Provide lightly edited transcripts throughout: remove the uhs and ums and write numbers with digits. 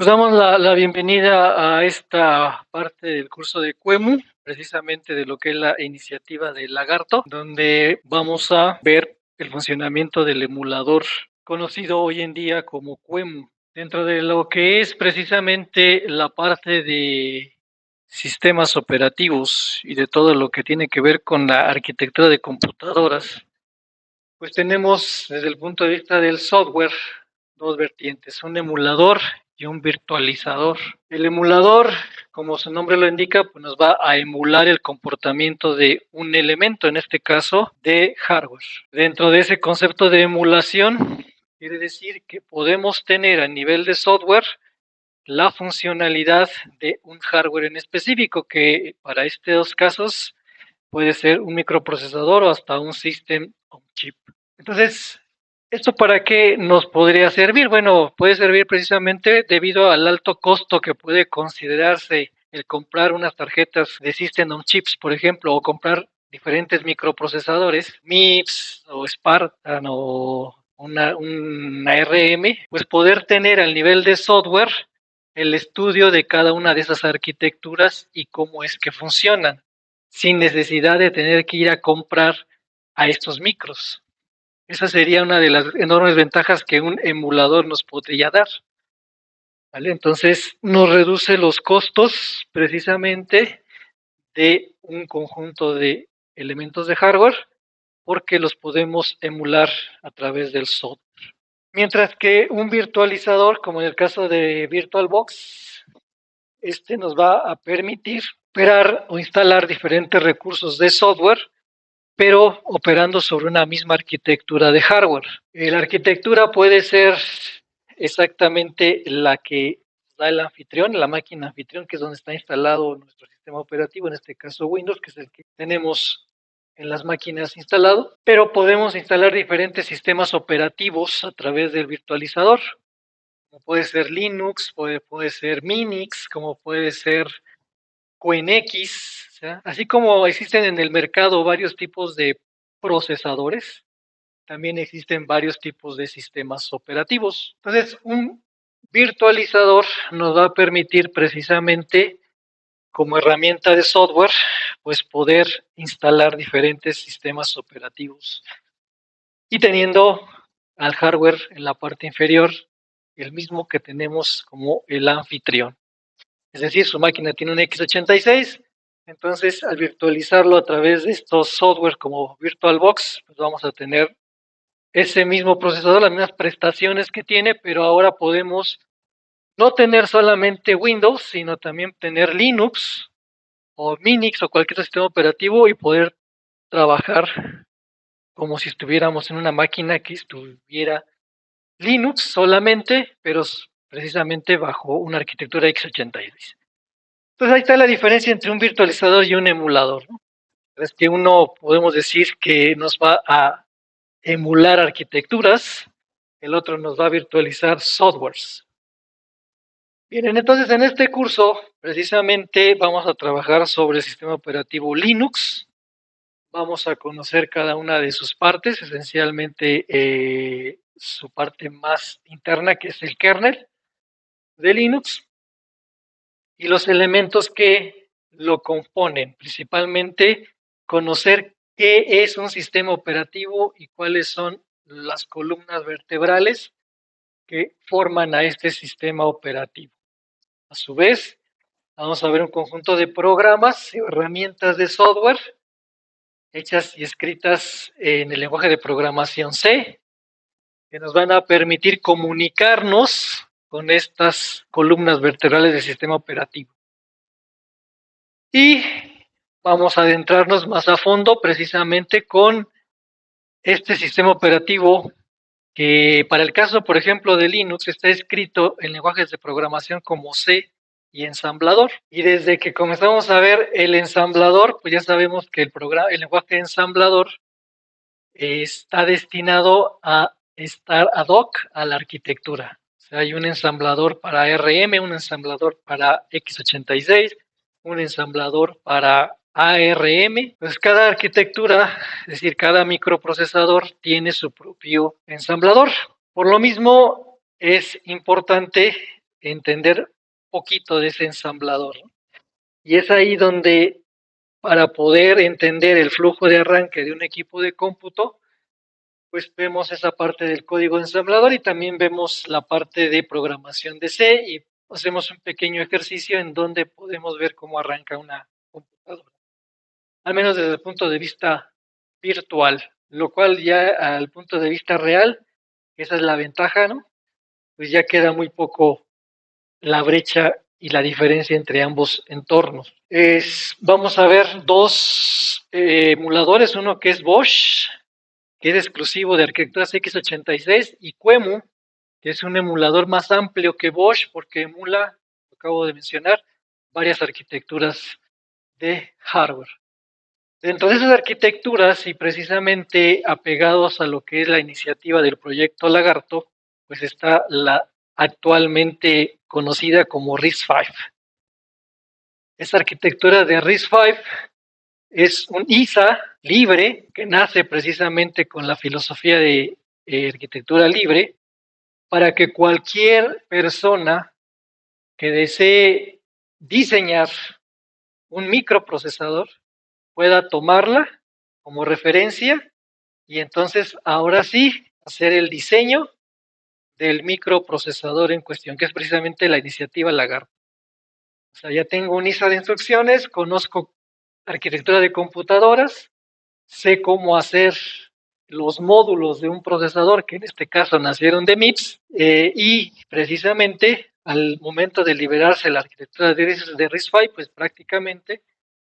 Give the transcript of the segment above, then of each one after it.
Pues damos la bienvenida a esta parte del curso de CUEMU, precisamente de lo que es la iniciativa del Lagarto, donde vamos a ver el funcionamiento del emulador conocido hoy en día como CUEMU. Dentro de lo que es precisamente la parte de sistemas operativos y de todo lo que tiene que ver con la arquitectura de computadoras, pues tenemos desde el punto de vista del software dos vertientes, un emulador y un virtualizador. El emulador, como su nombre lo indica, pues nos va a emular el comportamiento de un elemento, en este caso de hardware. Dentro de ese concepto de emulación, quiere decir que podemos tener a nivel de software la funcionalidad de un hardware en específico, que para estos casos puede ser un microprocesador o hasta un system on chip. Entonces, ¿esto para qué nos podría servir? Bueno, puede servir precisamente debido al alto costo que puede considerarse el comprar unas tarjetas de System on Chips, por ejemplo, o comprar diferentes microprocesadores, MIPS o Spartan o una ARM, pues poder tener al nivel de software el estudio de cada una de esas arquitecturas y cómo es que funcionan, sin necesidad de tener que ir a comprar a estos micros. Esa sería una de las enormes ventajas que un emulador nos podría dar, ¿vale? Entonces, nos reduce los costos precisamente de un conjunto de elementos de hardware porque los podemos emular a través del software. Mientras que un virtualizador, como en el caso de VirtualBox, este nos va a permitir operar o instalar diferentes recursos de software, pero operando sobre una misma arquitectura de hardware. La arquitectura puede ser exactamente la que da el anfitrión, la máquina anfitrión, que es donde está instalado nuestro sistema operativo, en este caso Windows, que es el que tenemos en las máquinas instalado, pero podemos instalar diferentes sistemas operativos a través del virtualizador, como puede ser Linux, puede ser Minix, como puede ser QNX, o sea, así como existen en el mercado varios tipos de procesadores, también existen varios tipos de sistemas operativos. Entonces, un virtualizador nos va a permitir precisamente como herramienta de software, pues poder instalar diferentes sistemas operativos y teniendo al hardware en la parte inferior el mismo que tenemos como el anfitrión. Es decir, su máquina tiene un x86, entonces al virtualizarlo a través de estos software como VirtualBox, pues vamos a tener ese mismo procesador, las mismas prestaciones que tiene, pero ahora podemos no tener solamente Windows, sino también tener Linux o Minix o cualquier otro sistema operativo y poder trabajar como si estuviéramos en una máquina que estuviera Linux solamente, pero precisamente bajo una arquitectura x86. Entonces ahí está la diferencia entre un virtualizador y un emulador, ¿no? Es que uno podemos decir que nos va a emular arquitecturas, el otro nos va a virtualizar softwares. Bien, entonces en este curso precisamente vamos a trabajar sobre el sistema operativo Linux. Vamos a conocer cada una de sus partes, esencialmente su parte más interna, que es el kernel de Linux, y los elementos que lo componen, principalmente conocer qué es un sistema operativo y cuáles son las columnas vertebrales que forman a este sistema operativo. A su vez, vamos a ver un conjunto de programas y herramientas de software hechas y escritas en el lenguaje de programación C, que nos van a permitir comunicarnos con estas columnas vertebrales del sistema operativo. Y vamos a adentrarnos más a fondo precisamente con este sistema operativo que para el caso, por ejemplo, de Linux está escrito en lenguajes de programación como C y ensamblador. Y desde que comenzamos a ver el ensamblador, pues ya sabemos que el lenguaje ensamblador está destinado a estar ad hoc a la arquitectura. O sea, hay un ensamblador para RM, un ensamblador para x86, un ensamblador para ARM. Pues cada arquitectura, es decir, cada microprocesador tiene su propio ensamblador. Por lo mismo, es importante entender poquito de ese ensamblador, ¿no? Y es ahí donde, para poder entender el flujo de arranque de un equipo de cómputo, pues vemos esa parte del código ensamblador y también vemos la parte de programación de C y hacemos un pequeño ejercicio en donde podemos ver cómo arranca una computadora, al menos desde el punto de vista virtual, lo cual ya al punto de vista real, esa es la ventaja, ¿no? Pues ya queda muy poco la brecha y la diferencia entre ambos entornos. Vamos a ver dos emuladores, uno que es Bosch, que es exclusivo de arquitecturas x86, y QEMU, que es un emulador más amplio que Bosch porque emula, lo acabo de mencionar, varias arquitecturas de hardware. Dentro de esas arquitecturas y precisamente apegados a lo que es la iniciativa del proyecto Lagarto, pues está la actualmente conocida como RISC-V. Esta arquitectura de RISC-V es un ISA libre que nace precisamente con la filosofía de arquitectura libre para que cualquier persona que desee diseñar un microprocesador pueda tomarla como referencia y entonces ahora sí hacer el diseño del microprocesador en cuestión, que es precisamente la iniciativa Lagarto. O sea, ya tengo un ISA de instrucciones, conozco arquitectura de computadoras, sé cómo hacer los módulos de un procesador, que en este caso nacieron de MIPS, y precisamente al momento de liberarse la arquitectura de RISC-V, pues prácticamente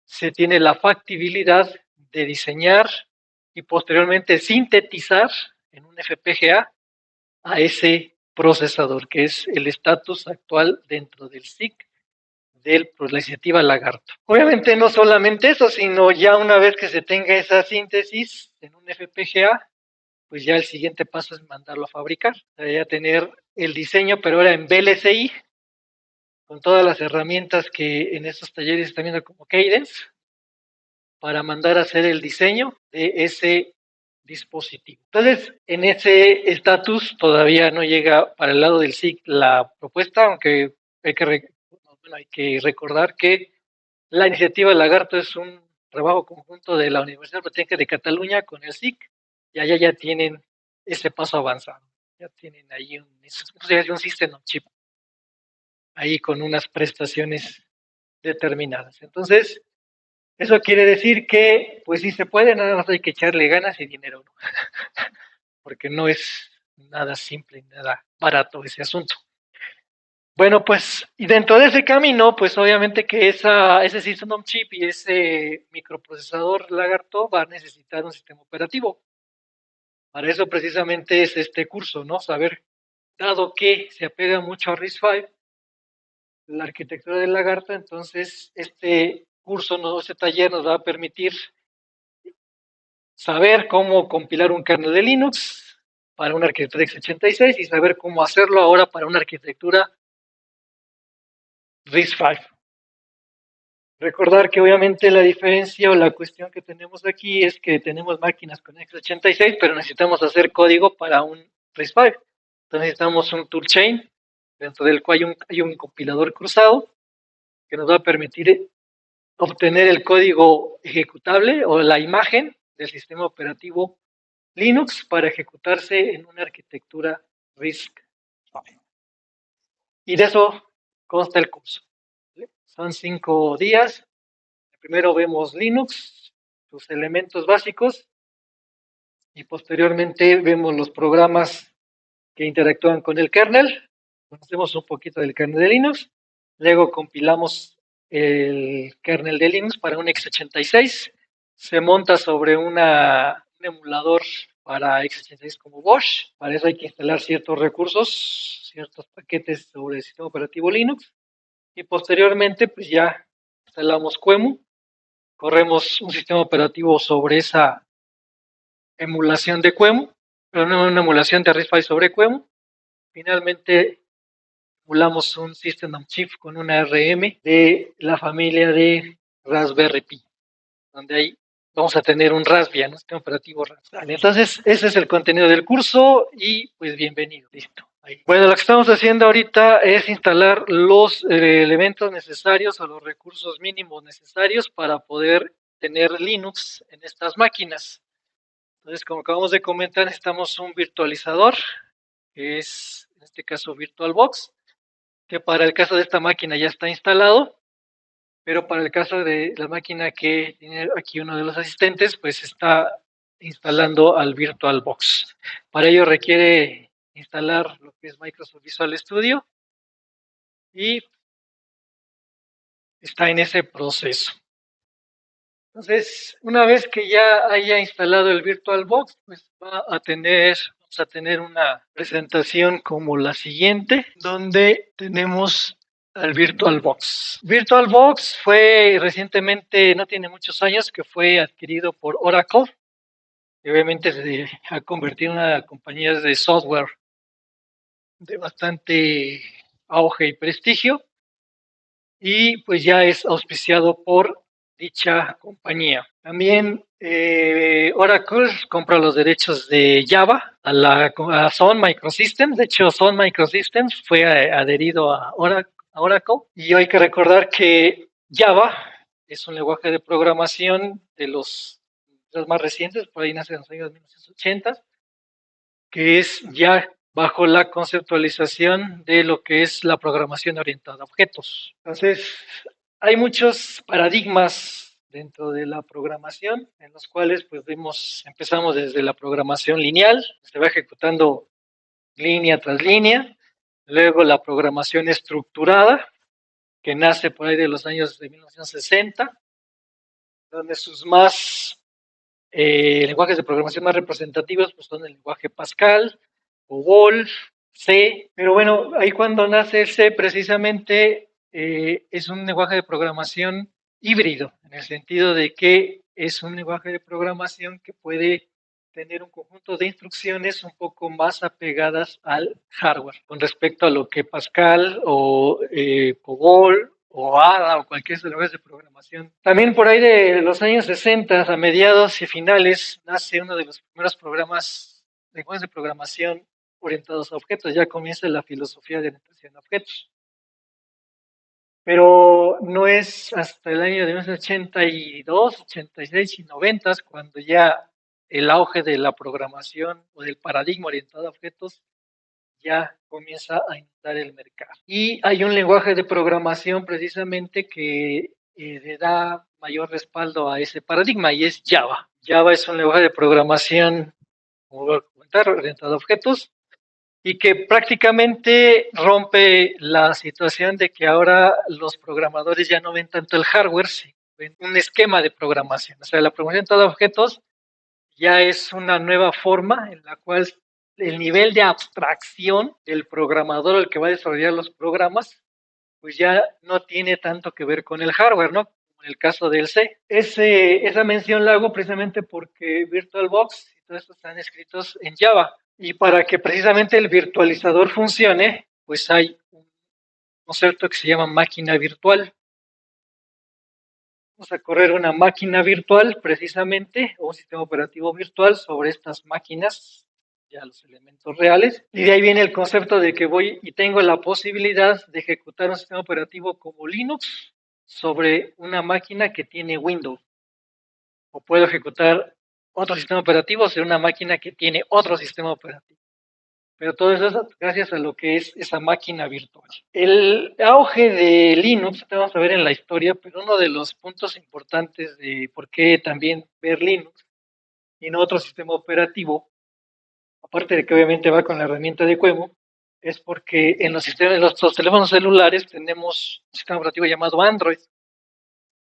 se tiene la factibilidad de diseñar y posteriormente sintetizar en un FPGA a ese procesador, que es el estatus actual dentro del SIC de la iniciativa Lagarto. Obviamente no solamente eso, sino ya una vez que se tenga esa síntesis en un FPGA, pues ya el siguiente paso es mandarlo a fabricar, o sea, ya tener el diseño, pero ahora en VLSI, con todas las herramientas que en estos talleres están viendo como Cadence, para mandar a hacer el diseño de ese dispositivo. Entonces, en ese estatus todavía no llega para el lado del SIC la propuesta, aunque hay que recordar que la iniciativa Lagarto es un trabajo conjunto de la Universidad Politécnica de Cataluña con el SIC, y allá ya tienen ese paso avanzado. Ya tienen ahí un System on Chip, ahí con unas prestaciones determinadas. Entonces, eso quiere decir que, pues sí se puede, nada más hay que echarle ganas y dinero, ¿no? Porque no es nada simple, nada barato ese asunto. Bueno, pues, y dentro de ese camino, pues obviamente que ese System on Chip y ese microprocesador Lagarto va a necesitar un sistema operativo. Para eso precisamente es este curso, ¿no? Saber, dado que se apega mucho a RISC-V, la arquitectura del Lagarto, entonces este curso, este taller nos va a permitir saber cómo compilar un kernel de Linux para una arquitectura x86 y saber cómo hacerlo ahora para una arquitectura RISC-V. Recordar que obviamente la diferencia o la cuestión que tenemos aquí es que tenemos máquinas con x86, pero necesitamos hacer código para un RISC-V. Entonces necesitamos un toolchain dentro del cual hay un compilador cruzado que nos va a permitir obtener el código ejecutable o la imagen del sistema operativo Linux para ejecutarse en una arquitectura RISC-V. Y de eso consta el curso. Son 5 días. Primero vemos Linux, sus elementos básicos, y posteriormente vemos los programas que interactúan con el kernel. Conocemos un poquito del kernel de Linux. Luego compilamos el kernel de Linux para un x86. Se monta sobre un emulador para x86 como Bosch. Para eso hay que instalar ciertos recursos, ciertos paquetes sobre el sistema operativo Linux. Y posteriormente, pues ya instalamos QEMU. Corremos un sistema operativo sobre esa emulación de QEMU, pero no una emulación de RISC-V sobre QEMU. Finalmente, emulamos un System on Chip con una ARM de la familia de Raspberry Pi, donde ahí vamos a tener un Raspbian, un sistema operativo Raspbian. Entonces, ese es el contenido del curso y pues bienvenido. Listo. Bueno, lo que estamos haciendo ahorita es instalar los elementos necesarios o los recursos mínimos necesarios para poder tener Linux en estas máquinas. Entonces, como acabamos de comentar, necesitamos un virtualizador, que es en este caso VirtualBox, que para el caso de esta máquina ya está instalado, pero para el caso de la máquina que tiene aquí uno de los asistentes, pues está instalando al VirtualBox. Para ello requiere instalar lo que es Microsoft Visual Studio y está en ese proceso. Entonces, una vez que ya haya instalado el VirtualBox, pues vamos a tener una presentación como la siguiente, donde tenemos al VirtualBox. VirtualBox fue recientemente, no tiene muchos años, que fue adquirido por Oracle, y obviamente se ha convertido en una compañía de software de bastante auge y prestigio, y pues ya es auspiciado por dicha compañía. También Oracle compra los derechos de Java a Sun Microsystems. De hecho, Sun Microsystems fue adherido a Oracle. Y hay que recordar que Java es un lenguaje de programación de los más recientes, por ahí nace en los años 1980, que es ya bajo la conceptualización de lo que es la programación orientada a objetos. Entonces, hay muchos paradigmas dentro de la programación en los cuales pues empezamos desde la programación lineal, se va ejecutando línea tras línea, luego la programación estructurada, que nace por ahí de los años de 1960, donde sus lenguajes de programación más representativos pues son el lenguaje Pascal, COBOL, C, pero bueno, ahí cuando nace el C precisamente es un lenguaje de programación híbrido, en el sentido de que es un lenguaje de programación que puede tener un conjunto de instrucciones un poco más apegadas al hardware, con respecto a lo que Pascal o COBOL o ADA o cualquier lenguaje de programación. También por ahí de los años 60, a mediados y finales, nace uno de los primeros lenguajes de programación orientados a objetos. Ya comienza la filosofía de orientación a objetos. Pero no es hasta el año de 1982, 86 y 90 cuando ya el auge de la programación o del paradigma orientado a objetos ya comienza a inundar el mercado. Y hay un lenguaje de programación precisamente que le da mayor respaldo a ese paradigma y es Java. Java es un lenguaje de programación, como voy a comentar, orientado a objetos y que prácticamente rompe la situación de que ahora los programadores ya no ven tanto el hardware, sino ven un esquema de programación. O sea, la programación orientada a objetos ya es una nueva forma en la cual el nivel de abstracción del programador, el que va a desarrollar los programas, pues ya no tiene tanto que ver con el hardware, ¿no? Como en el caso del C. Esa mención la hago precisamente porque VirtualBox y todo esto están escritos en Java. Y para que precisamente el virtualizador funcione, pues hay un concepto que se llama máquina virtual. Vamos a correr una máquina virtual precisamente, o un sistema operativo virtual sobre estas máquinas, ya los elementos reales. Y de ahí viene el concepto de que voy y tengo la posibilidad de ejecutar un sistema operativo como Linux sobre una máquina que tiene Windows. O puedo ejecutar otro sistema operativo sobre una máquina que tiene otro sistema operativo. Pero todo eso es gracias a lo que es esa máquina virtual. El auge de Linux, vamos a ver en la historia, pero uno de los puntos importantes de por qué también ver Linux y no otro sistema operativo, aparte de que obviamente va con la herramienta de QEMU, es porque en los teléfonos celulares tenemos un sistema operativo llamado Android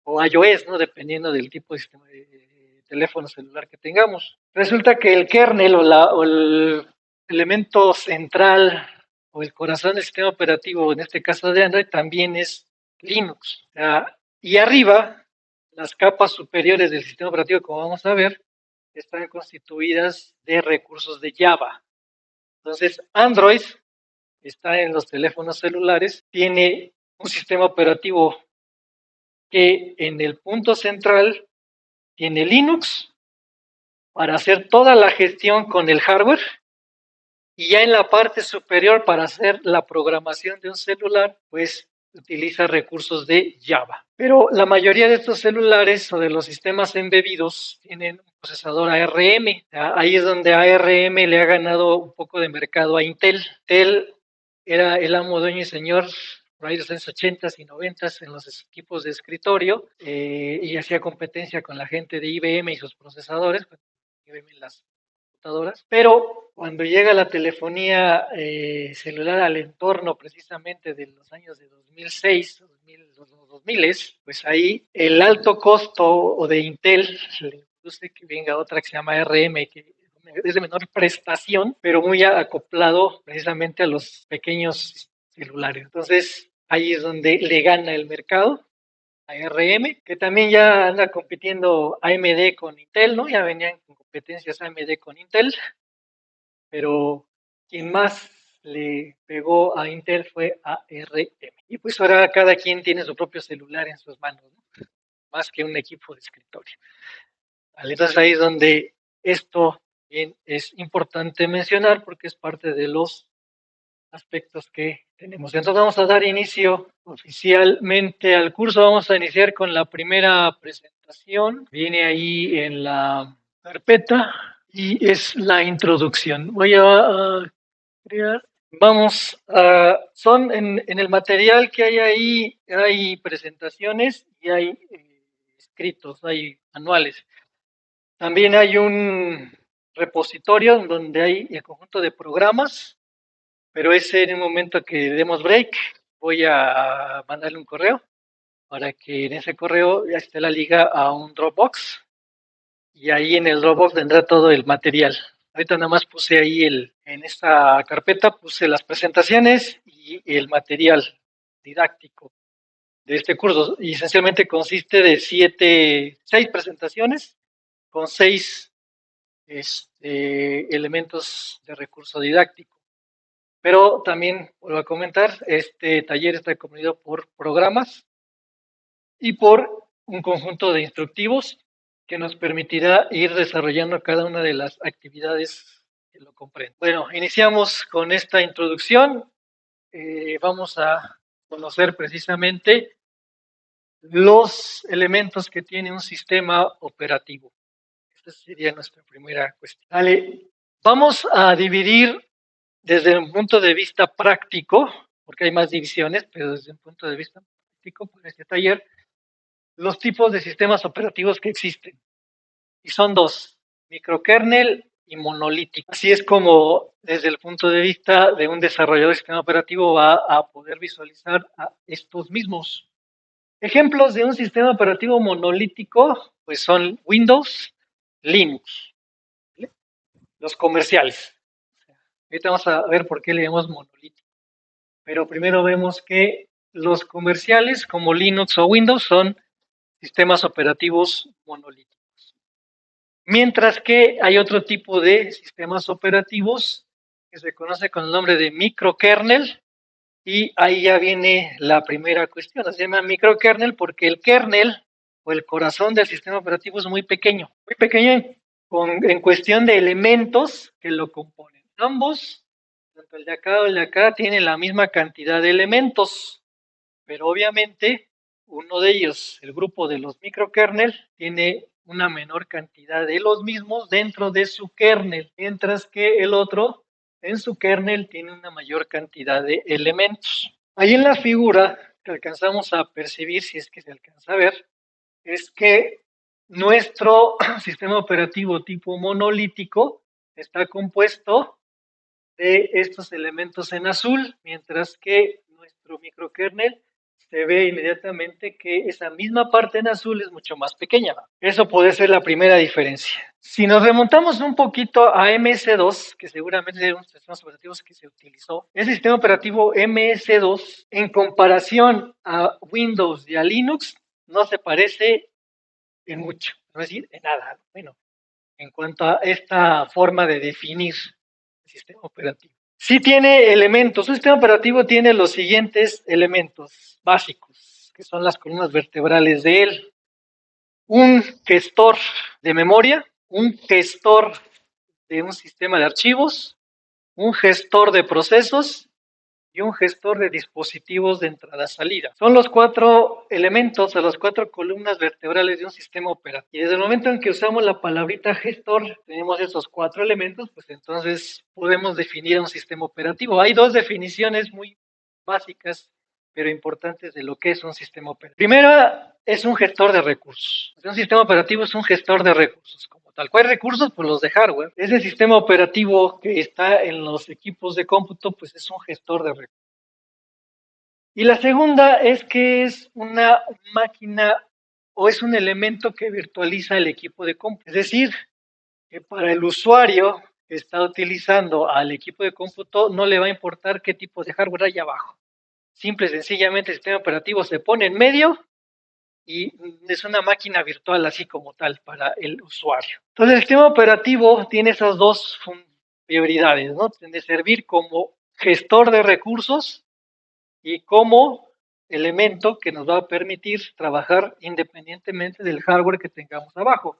o iOS, ¿no? Dependiendo del tipo de sistema de teléfono celular que tengamos. Resulta que el kernel o el elemento central o el corazón del sistema operativo, en este caso de Android, también es Linux. O sea, y arriba, las capas superiores del sistema operativo, como vamos a ver, están constituidas de recursos de Java. Entonces, Android está en los teléfonos celulares, tiene un sistema operativo que en el punto central tiene Linux para hacer toda la gestión con el hardware Y ya en la parte superior, para hacer la programación de un celular, pues utiliza recursos de Java. Pero la mayoría de estos celulares o de los sistemas embebidos tienen un procesador ARM. Ahí es donde ARM le ha ganado un poco de mercado a Intel. Intel era el amo, dueño y señor por ahí de los años 80 y 90 en los equipos de escritorio, y hacía competencia con la gente de IBM y sus procesadores, IBM y las computadoras, pero cuando llega la telefonía celular al entorno precisamente de los años de 2006, 2000, pues ahí el alto costo o de Intel le produce que venga otra que se llama RM, que es de menor prestación, pero muy acoplado precisamente a los pequeños celulares. Entonces, ahí es donde le gana el mercado a ARM, que también ya anda compitiendo AMD con Intel, ¿no? Ya venían con competencias AMD con Intel, pero quien más le pegó a Intel fue ARM. Y pues ahora cada quien tiene su propio celular en sus manos, ¿no? Más que un equipo de escritorio. ¿Vale? Entonces ahí es donde esto bien es importante mencionar porque es parte de los aspectos que tenemos. Entonces vamos a dar inicio oficialmente al curso. Vamos a iniciar con la primera presentación. Viene ahí en la carpeta y es la introducción. Voy a crear. Vamos a, son en el material que hay ahí, hay presentaciones y hay escritos, hay manuales. También hay un repositorio donde hay el conjunto de programas, pero ese en un momento que demos break voy a mandarle un correo para que en ese correo ya esté la liga a un Dropbox y ahí en el Dropbox tendrá todo el material. Ahorita nada más puse ahí en esta carpeta puse las presentaciones y el material didáctico de este curso. Y esencialmente consiste de 6 presentaciones con 6 elementos de recurso didáctico. Pero también, vuelvo a comentar, este taller está comprendido por programas y por un conjunto de instructivos que nos permitirá ir desarrollando cada una de las actividades que lo comprenden. Bueno, iniciamos con esta introducción. Vamos a conocer precisamente los elementos que tiene un sistema operativo. Esta sería nuestra primera cuestión. Vale, vamos a dividir desde un punto de vista práctico, porque hay más divisiones, pero desde un punto de vista práctico, para este taller, los tipos de sistemas operativos que existen. Y son dos, microkernel y monolítico. Así es como desde el punto de vista de un desarrollador de sistema operativo va a poder visualizar a estos mismos. Ejemplos de un sistema operativo monolítico, pues son Windows, Linux, ¿vale? Los comerciales. Ahorita vamos a ver por qué le llamamos monolítico. Pero primero vemos que los comerciales como Linux o Windows son sistemas operativos monolíticos. Mientras que hay otro tipo de sistemas operativos que se conoce con el nombre de microkernel, y ahí ya viene la primera cuestión. Se llama microkernel porque el kernel o el corazón del sistema operativo es muy pequeño en cuestión de elementos que lo componen. Ambos, tanto el de acá o el de acá, tienen la misma cantidad de elementos, pero obviamente uno de ellos, el grupo de los microkernel, tiene una menor cantidad de los mismos dentro de su kernel, mientras que el otro en su kernel tiene una mayor cantidad de elementos. Ahí en la figura que alcanzamos a percibir, si es que se alcanza a ver, es que nuestro sistema operativo tipo monolítico está compuesto de estos elementos en azul, mientras que nuestro microkernel se ve inmediatamente que esa misma parte en azul es mucho más pequeña. Eso puede ser la primera diferencia. Si nos remontamos un poquito a MS2, que seguramente es uno de los sistemas operativos que se utilizó, ese sistema operativo MS2, en comparación a Windows y a Linux, no se parece en mucho, no es decir, en nada. Bueno, en cuanto a esta forma de definir el sistema operativo. Sí tiene elementos, un sistema operativo tiene los siguientes elementos básicos, que son las columnas vertebrales de él. Un gestor de memoria, un gestor de un sistema de archivos, un gestor de procesos y un gestor de dispositivos de entrada-salida. Son los 4 elementos o las 4 columnas vertebrales de un sistema operativo. Y desde el momento en que usamos la palabrita gestor, tenemos esos 4 elementos, pues entonces podemos definir un sistema operativo. Hay 2 definiciones muy básicas, pero importantes de lo que es un sistema operativo. Primero, es un gestor de recursos. Un sistema operativo es un gestor de recursos. Como tal cual recursos, pues los de hardware. Ese sistema operativo que está en los equipos de cómputo, pues es un gestor de recursos. Y la segunda es que es una máquina o es un elemento que virtualiza el equipo de cómputo. Es decir, que para el usuario que está utilizando al equipo de cómputo no le va a importar qué tipo de hardware hay abajo. Simple y sencillamente el sistema operativo se pone en medio y es una máquina virtual así como tal para el usuario. Entonces el sistema operativo tiene esas 2 prioridades, ¿no? De servir como gestor de recursos y como elemento que nos va a permitir trabajar independientemente del hardware que tengamos abajo.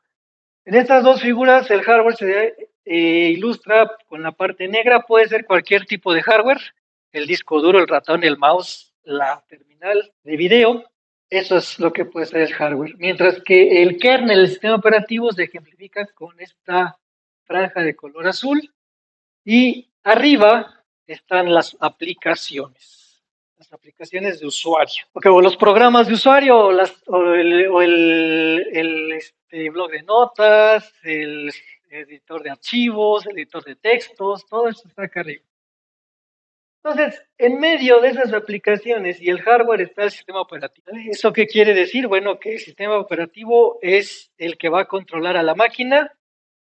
En estas 2 figuras el hardware se ilustra con la parte negra, puede ser cualquier tipo de hardware, el disco duro, el ratón, el mouse, la terminal de video, eso es lo que puede ser el hardware. Mientras que el kernel, el sistema operativo, se ejemplifica con esta franja de color azul y arriba están las aplicaciones de usuario. Okay, o los programas de usuario, el blog de notas, el editor de archivos, el editor de textos, todo eso está acá arriba. Entonces, en medio de esas aplicaciones y el hardware está el sistema operativo. ¿Eso qué quiere decir? Bueno, que el sistema operativo es el que va a controlar a la máquina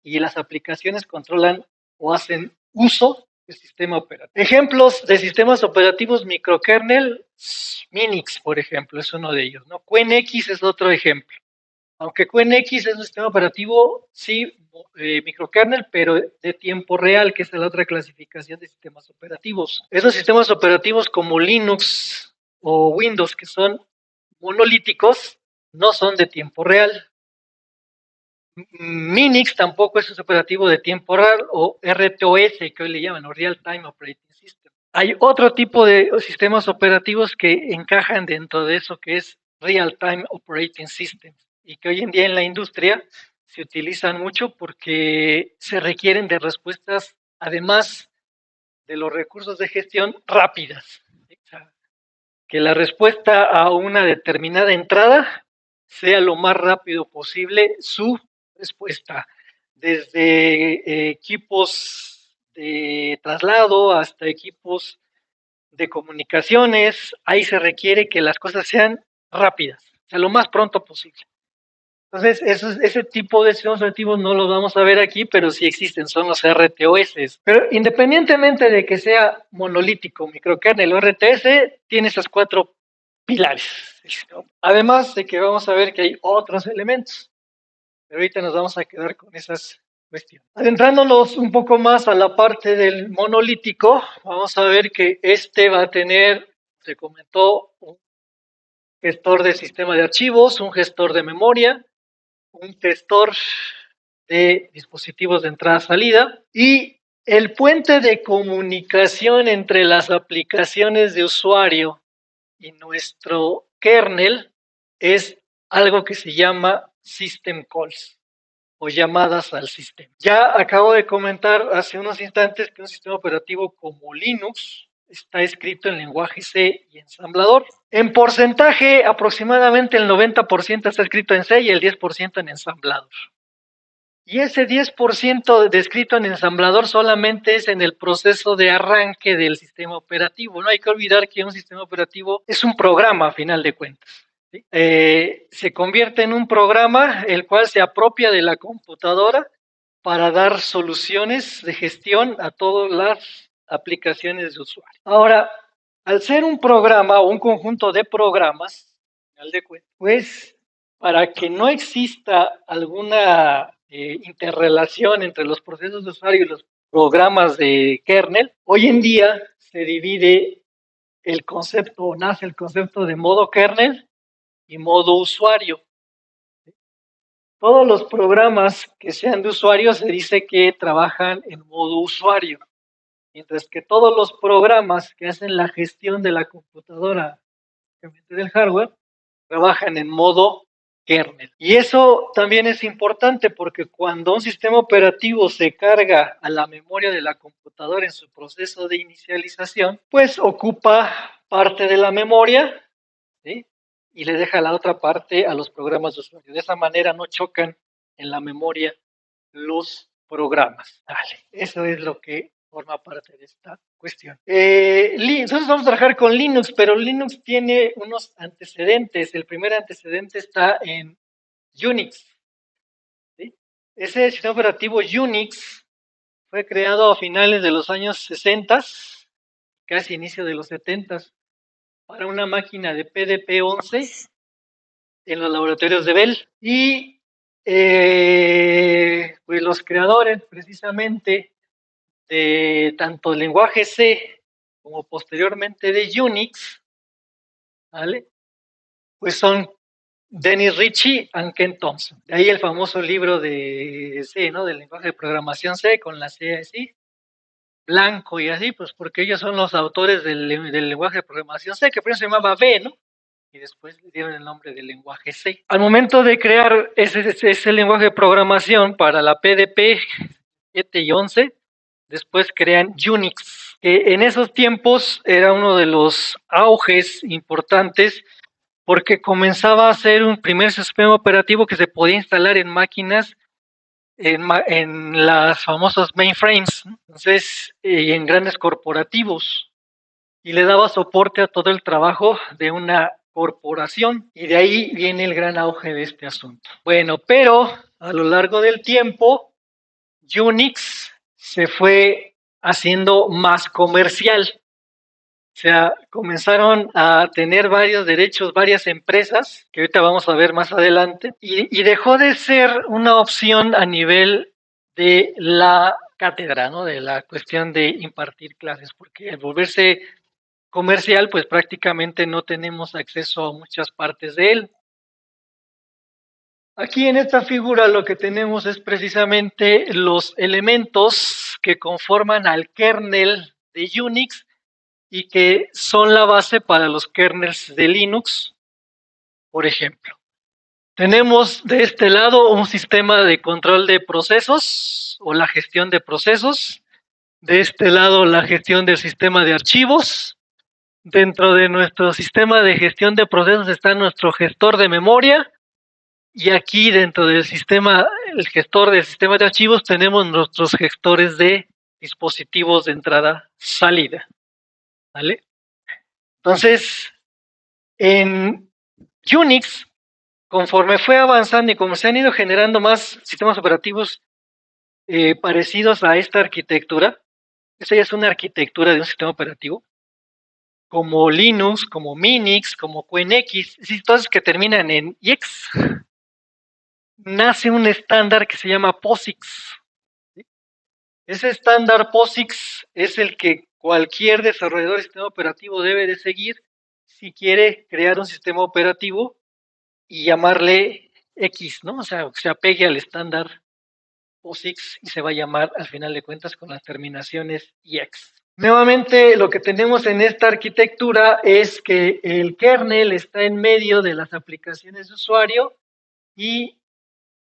y las aplicaciones controlan o hacen uso del sistema operativo. Ejemplos de sistemas operativos microkernel, Minix, por ejemplo, es uno de ellos, ¿no? QNX es otro ejemplo. Aunque QNX es un sistema operativo, sí, microkernel, pero de tiempo real, que es la otra clasificación de sistemas operativos. Esos sistemas operativos como Linux o Windows, que son monolíticos, no son de tiempo real. Minix tampoco es un operativo de tiempo real, o RTOS, que hoy le llaman, o Real Time Operating System. Hay otro tipo de sistemas operativos que encajan dentro de eso, que es Real Time Operating System, y que hoy en día en la industria se utilizan mucho porque se requieren de respuestas, además de los recursos de gestión, rápidas. O sea, que la respuesta a una determinada entrada sea lo más rápido posible su respuesta, desde equipos de traslado hasta equipos de comunicaciones. Ahí se requiere que las cosas sean rápidas, o sea, lo más pronto posible. Entonces, ese tipo de sistemas operativos no los vamos a ver aquí, pero sí existen, son los RTOS. Pero independientemente de que sea monolítico, microkernel o RTS, tiene esas 4 pilares. Además de que vamos a ver que hay otros elementos, pero ahorita nos vamos a quedar con esas cuestiones. Adentrándonos un poco más a la parte del monolítico, vamos a ver que este va a tener, se comentó, un gestor de sistema de archivos, un gestor de memoria, un gestor de dispositivos de entrada-salida y el puente de comunicación entre las aplicaciones de usuario y nuestro kernel es algo que se llama System Calls o llamadas al sistema. Ya acabo de comentar hace unos instantes que un sistema operativo como Linux está escrito en lenguaje C y ensamblador. En porcentaje, aproximadamente el 90% está escrito en C y el 10% en ensamblador. Y ese 10% de escrito en ensamblador solamente es en el proceso de arranque del sistema operativo. No hay que olvidar que un sistema operativo es un programa a final de cuentas. ¿Sí? Se convierte en un programa el cual se apropia de la computadora para dar soluciones de gestión a todas las aplicaciones de usuario. Ahora, al ser un programa o un conjunto de programas, pues para que no exista alguna interrelación entre los procesos de usuario y los programas de kernel, hoy en día se divide el concepto, o nace el concepto de modo kernel y modo usuario. Todos los programas que sean de usuario se dice que trabajan en modo usuario. mientras que todos los programas que hacen la gestión de la computadora, del hardware, trabajan en modo kernel. Y eso también es importante porque cuando un sistema operativo se carga a la memoria de la computadora en su proceso de inicialización, pues ocupa parte de la memoria, ¿sí? Y le deja la otra parte a los programas de usuario. De esa manera no chocan en la memoria los programas. Vale, eso es lo que forma parte de esta cuestión. Nosotros vamos a trabajar con Linux, pero Linux tiene unos antecedentes. El primer antecedente está en Unix. ¿Sí? Ese sistema operativo Unix fue creado a finales de los años 60, casi inicio de los 70, para una máquina de PDP-11 en los laboratorios de Bell. Y pues los creadores, precisamente, de tanto el lenguaje C como posteriormente de Unix, ¿vale? Pues son Dennis Ritchie y Ken Thompson. De ahí el famoso libro de C, ¿no? Del lenguaje de programación C, con la C así, blanco y así, pues porque ellos son los autores del lenguaje de programación C, que primero se llamaba B, ¿no? Y después le dieron el nombre del lenguaje C. Al momento de crear ese lenguaje de programación para la PDP 7 y 11, después crean Unix, que en esos tiempos era uno de los auges importantes porque comenzaba a ser un primer sistema operativo que se podía instalar en máquinas, en las famosas mainframes, ¿no? Entonces, en grandes corporativos, y le daba soporte a todo el trabajo de una corporación, y de ahí viene el gran auge de este asunto. Bueno, pero a lo largo del tiempo, Unix se fue haciendo más comercial. O sea, comenzaron a tener varios derechos, varias empresas, que ahorita vamos a ver más adelante, y dejó de ser una opción a nivel de la cátedra, ¿no? De la cuestión de impartir clases, porque al volverse comercial, pues prácticamente no tenemos acceso a muchas partes de él. Aquí en esta figura lo que tenemos es precisamente los elementos que conforman al kernel de Unix y que son la base para los kernels de Linux, por ejemplo. Tenemos de este lado un sistema de control de procesos o la gestión de procesos. De este lado la gestión del sistema de archivos. Dentro de nuestro sistema de gestión de procesos está nuestro gestor de memoria. Y aquí dentro del sistema, el gestor del sistema de archivos, tenemos nuestros gestores de dispositivos de entrada-salida. ¿Vale? Entonces, en Unix, conforme fue avanzando y como se han ido generando más sistemas operativos parecidos a esta arquitectura, esta ya es una arquitectura de un sistema operativo, como Linux, como Minix, como QNX, todas que terminan en IX, nace un estándar que se llama POSIX. Ese estándar POSIX es el que cualquier desarrollador de sistema operativo debe de seguir si quiere crear un sistema operativo y llamarle X, ¿no? O sea, que se apegue al estándar POSIX y se va a llamar, al final de cuentas, con las terminaciones IX. Nuevamente, lo que tenemos en esta arquitectura es que el kernel está en medio de las aplicaciones de usuario y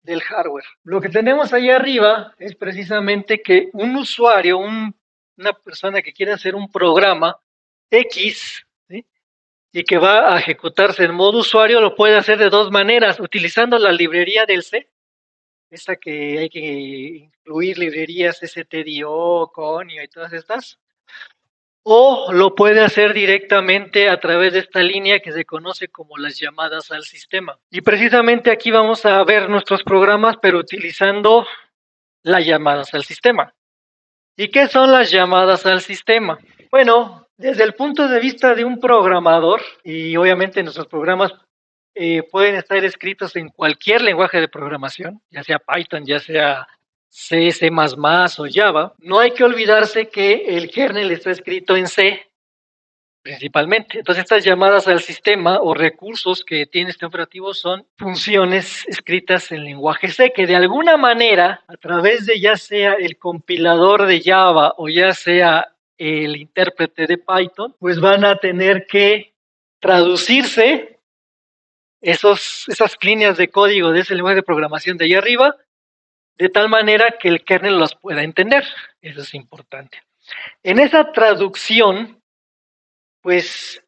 del hardware. Lo que tenemos ahí arriba es precisamente que un usuario, una persona que quiere hacer un programa X, ¿sí? Y que va a ejecutarse en modo usuario, lo puede hacer de dos maneras, utilizando la librería del C, esa que hay que incluir librerías stdio, conio y todas estas, o lo puede hacer directamente a través de esta línea que se conoce como las llamadas al sistema. Y precisamente aquí vamos a ver nuestros programas, pero utilizando las llamadas al sistema. ¿Y qué son las llamadas al sistema? Bueno, desde el punto de vista de un programador, y obviamente nuestros programas pueden estar escritos en cualquier lenguaje de programación, ya sea Python, ya sea C, C++ o Java, no hay que olvidarse que el kernel está escrito en C, principalmente. Entonces, estas llamadas al sistema o recursos que tiene este operativo son funciones escritas en lenguaje C, que de alguna manera, a través de ya sea el compilador de Java o ya sea el intérprete de Python, pues van a tener que traducirse esas líneas de código de ese lenguaje de programación de allá arriba, de tal manera que el kernel los pueda entender. Eso es importante. En esa traducción, pues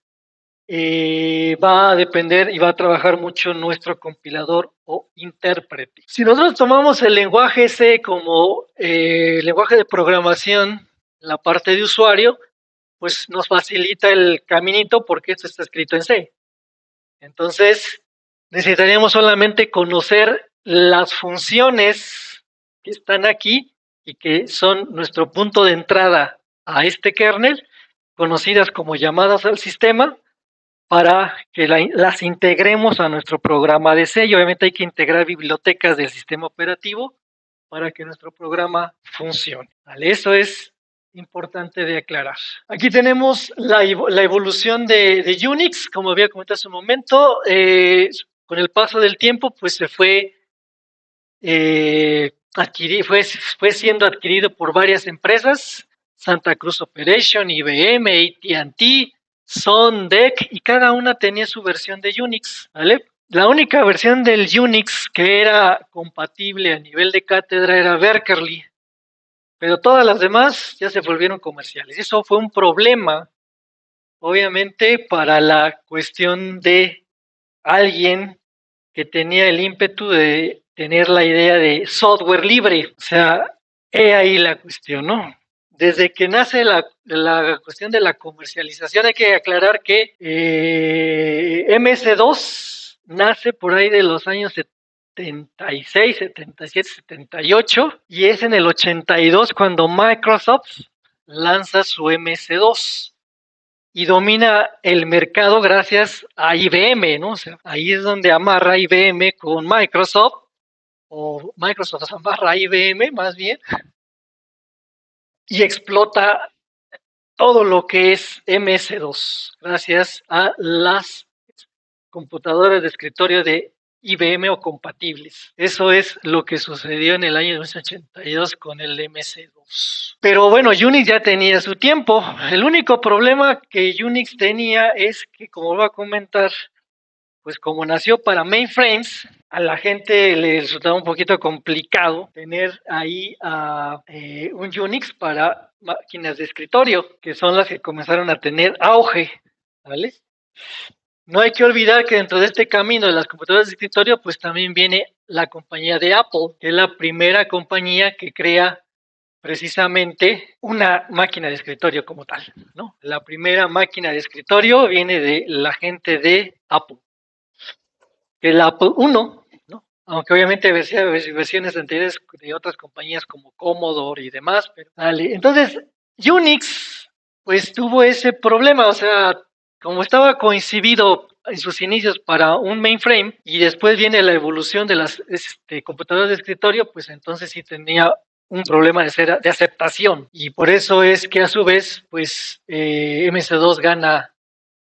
va a depender y va a trabajar mucho nuestro compilador o intérprete. Si nosotros tomamos el lenguaje C como lenguaje de programación, la parte de usuario, pues nos facilita el caminito porque esto está escrito en C. Entonces, necesitaríamos solamente conocer las funciones que están aquí y que son nuestro punto de entrada a este kernel, conocidas como llamadas al sistema, para que las integremos a nuestro programa de C. Y obviamente hay que integrar bibliotecas del sistema operativo para que nuestro programa funcione. ¿Vale? Eso es importante de aclarar. Aquí tenemos la evolución de Unix, como había comentado hace un momento. Con el paso del tiempo, pues se fue fue siendo adquirido por varias empresas: Santa Cruz Operation, IBM, AT&T, SonDeck, y cada una tenía su versión de Unix, ¿vale? La única versión del Unix que era compatible a nivel de cátedra era Berkeley, pero todas las demás ya se volvieron comerciales. Eso fue un problema, obviamente, para la cuestión de alguien que tenía el ímpetu de tener la idea de software libre. O sea, he ahí la cuestión, ¿no? Desde que nace la cuestión de la comercialización, hay que aclarar que MS2 nace por ahí de los años 76, 77, 78, y es en el 82 cuando Microsoft lanza su MS2 y domina el mercado gracias a IBM, ¿no? O sea, ahí es donde amarra IBM con Microsoft, o Microsoft amarra a IBM más bien, y explota todo lo que es MS2 gracias a las computadoras de escritorio de IBM o compatibles. Eso es lo que sucedió en el año 1982 con el MS2. Pero bueno, Unix ya tenía su tiempo. El único problema que Unix tenía es que, como voy a comentar, pues como nació para mainframes, a la gente le resultaba un poquito complicado tener ahí un Unix para máquinas de escritorio, que son las que comenzaron a tener auge, ¿vale? No hay que olvidar que dentro de este camino de las computadoras de escritorio, pues también viene la compañía de Apple, que es la primera compañía que crea precisamente una máquina de escritorio como tal, ¿no? La primera máquina de escritorio viene de la gente de Apple, el Apple I, ¿no? Aunque obviamente versiones anteriores de otras compañías como Commodore y demás, pero vale. Entonces, Unix, pues tuvo ese problema, o sea, como estaba coincidido en sus inicios para un mainframe y después viene la evolución de las computadoras de escritorio, pues entonces sí tenía un problema de aceptación, y por eso es que a su vez, pues MS2 gana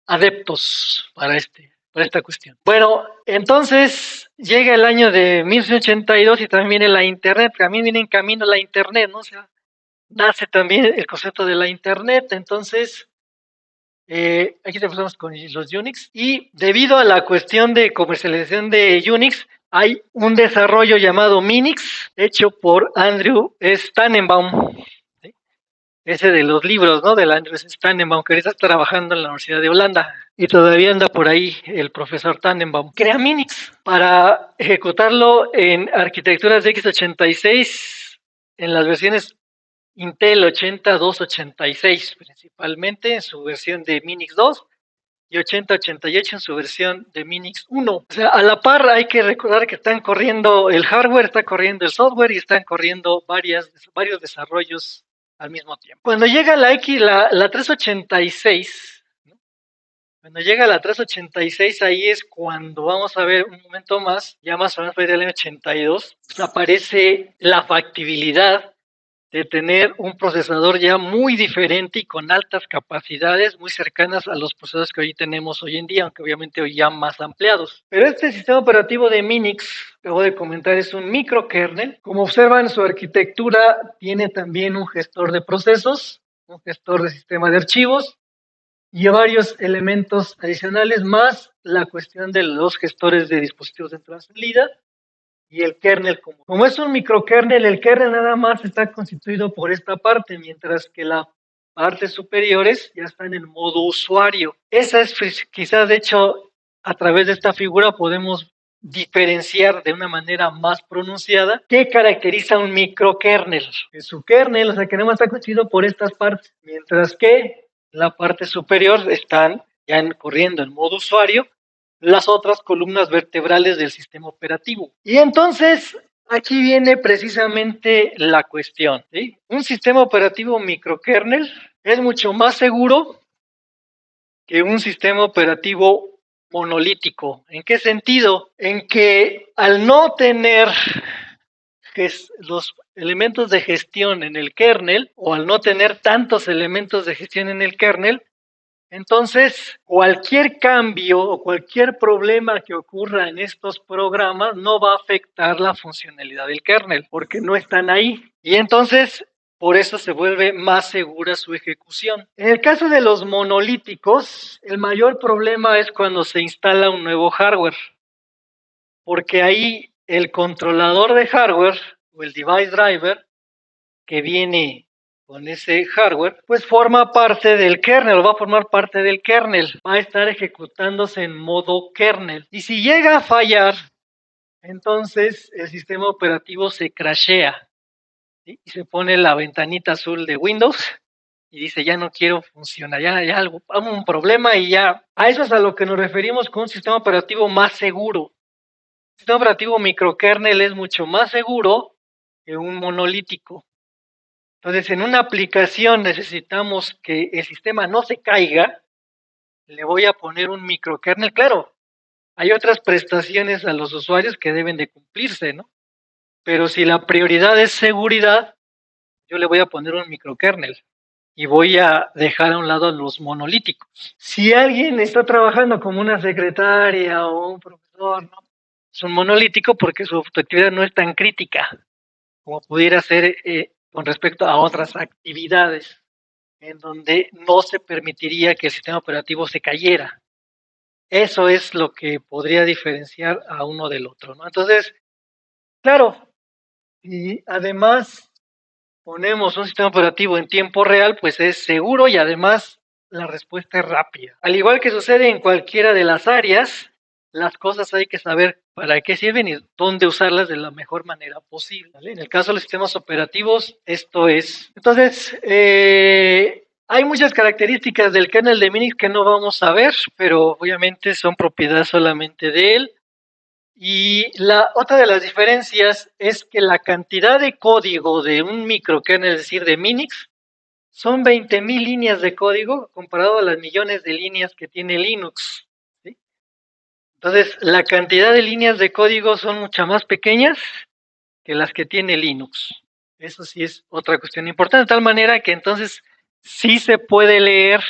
adeptos para esta cuestión. Bueno, entonces llega el año de 1982 y también viene la Internet. También viene en camino la Internet, ¿no? O sea, nace también el concepto de la Internet. Entonces, aquí empezamos con los Unix, y debido a la cuestión de comercialización de Unix, hay un desarrollo llamado Minix, hecho por Andrew S. Tannenbaum, ¿sí? Ese de los libros, ¿no? Del Andrew S. Tannenbaum, que ahorita está trabajando en la Universidad de Holanda, y todavía anda por ahí el profesor Tannenbaum. Crea Minix para ejecutarlo en arquitecturas de x86, en las versiones Intel 8286, principalmente en su versión de Minix 2, y 8088 en su versión de Minix 1. O sea, a la par hay que recordar que están corriendo el hardware, está corriendo el software y están corriendo varios desarrollos al mismo tiempo. Cuando llega la 386, ¿no? Cuando llega la 386, ahí es cuando vamos a ver un momento más, ya más o menos por el año 82, aparece la factibilidad de tener un procesador ya muy diferente y con altas capacidades, muy cercanas a los procesadores que hoy tenemos hoy en día, aunque obviamente hoy ya más ampliados. Pero este sistema operativo de Minix, que acabo de comentar, es un microkernel. Como observan, su arquitectura tiene también un gestor de procesos, un gestor de sistema de archivos y varios elementos adicionales, más la cuestión de los gestores de dispositivos de entrada y salida y el kernel. Como es un microkernel, el kernel nada más está constituido por esta parte, mientras que las partes superiores ya están en modo usuario. Esa es quizás, de hecho, a través de esta figura podemos diferenciar de una manera más pronunciada qué caracteriza un microkernel. Que su kernel, o sea, que nada más está constituido por estas partes, mientras que la parte superior están ya corriendo en modo usuario las otras columnas vertebrales del sistema operativo. Y entonces, aquí viene precisamente la cuestión, ¿sí? Un sistema operativo microkernel es mucho más seguro que un sistema operativo monolítico. ¿En qué sentido? En que al no tener los elementos de gestión en el kernel, o al no tener tantos elementos de gestión en el kernel, entonces, cualquier cambio o cualquier problema que ocurra en estos programas no va a afectar la funcionalidad del kernel, porque no están ahí. Y entonces, por eso se vuelve más segura su ejecución. En el caso de los monolíticos, el mayor problema es cuando se instala un nuevo hardware, porque ahí el controlador de hardware o el device driver que viene con ese hardware, pues forma parte del kernel, va a formar parte del kernel, va a estar ejecutándose en modo kernel. Y si llega a fallar, entonces el sistema operativo se crashea, ¿sí? Y se pone la ventanita azul de Windows y dice, ya no quiero funcionar, ya algo, un problema y ya. A eso es a lo que nos referimos con un sistema operativo más seguro. El sistema operativo microkernel es mucho más seguro que un monolítico. Entonces, en una aplicación necesitamos que el sistema no se caiga, le voy a poner un microkernel. Claro, hay otras prestaciones a los usuarios que deben de cumplirse, ¿no? Pero si la prioridad es seguridad, yo le voy a poner un microkernel y voy a dejar a un lado a los monolíticos. Si alguien está trabajando como una secretaria o un profesor, ¿no? Es un monolítico porque su actividad no es tan crítica como pudiera ser con respecto a otras actividades en donde no se permitiría que el sistema operativo se cayera. Eso es lo que podría diferenciar a uno del otro, ¿no? Entonces, claro, y además ponemos un sistema operativo en tiempo real, pues es seguro y además la respuesta es rápida. Al igual que sucede en cualquiera de las áreas, las cosas hay que saber para qué sirven y dónde usarlas de la mejor manera posible, ¿vale? En el caso de los sistemas operativos, esto es. Entonces, hay muchas características del kernel de Minix que no vamos a ver, pero obviamente son propiedad solamente de él. Y la otra de las diferencias es que la cantidad de código de un microkernel, es decir, de Minix, son 20.000 líneas de código comparado a las millones de líneas que tiene Linux, ¿sí? Entonces, la cantidad de líneas de código son mucho más pequeñas que las que tiene Linux. Eso sí es otra cuestión importante, de tal manera que entonces sí se puede leer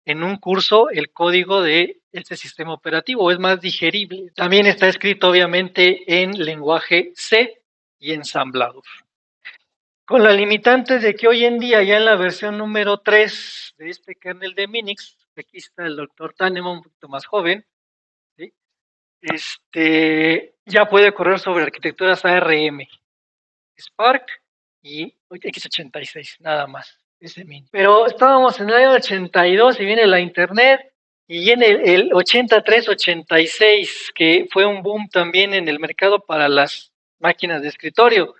en un curso el código de este sistema operativo, es más digerible. También está escrito obviamente en lenguaje C y ensamblador. Con la limitante de que hoy en día, ya en la versión número 3 de este kernel de Minix, aquí está el doctor Tanneman, un poquito más joven, ¿sí? Ya puede correr sobre arquitecturas ARM, Spark y x86, nada más. Ese mismo. Pero estábamos en el año 82 y viene la internet y viene el 83-86, que fue un boom también en el mercado para las máquinas de escritorio.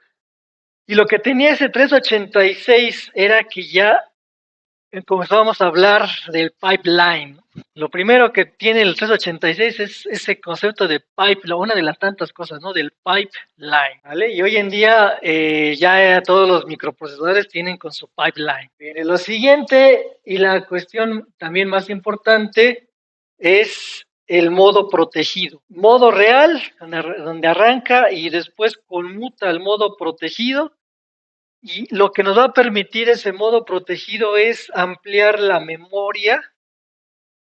Y lo que tenía ese 386 era que ya comenzábamos a hablar del pipeline. Lo primero que tiene el 386 es ese concepto de pipeline, una de las tantas cosas, ¿no? Del pipeline, ¿vale? Y hoy en día ya todos los microprocesadores tienen con su pipeline. Lo siguiente y la cuestión también más importante es el modo protegido. Modo real, donde arranca y después conmuta al modo protegido, Y lo que nos va a permitir ese modo protegido es ampliar la memoria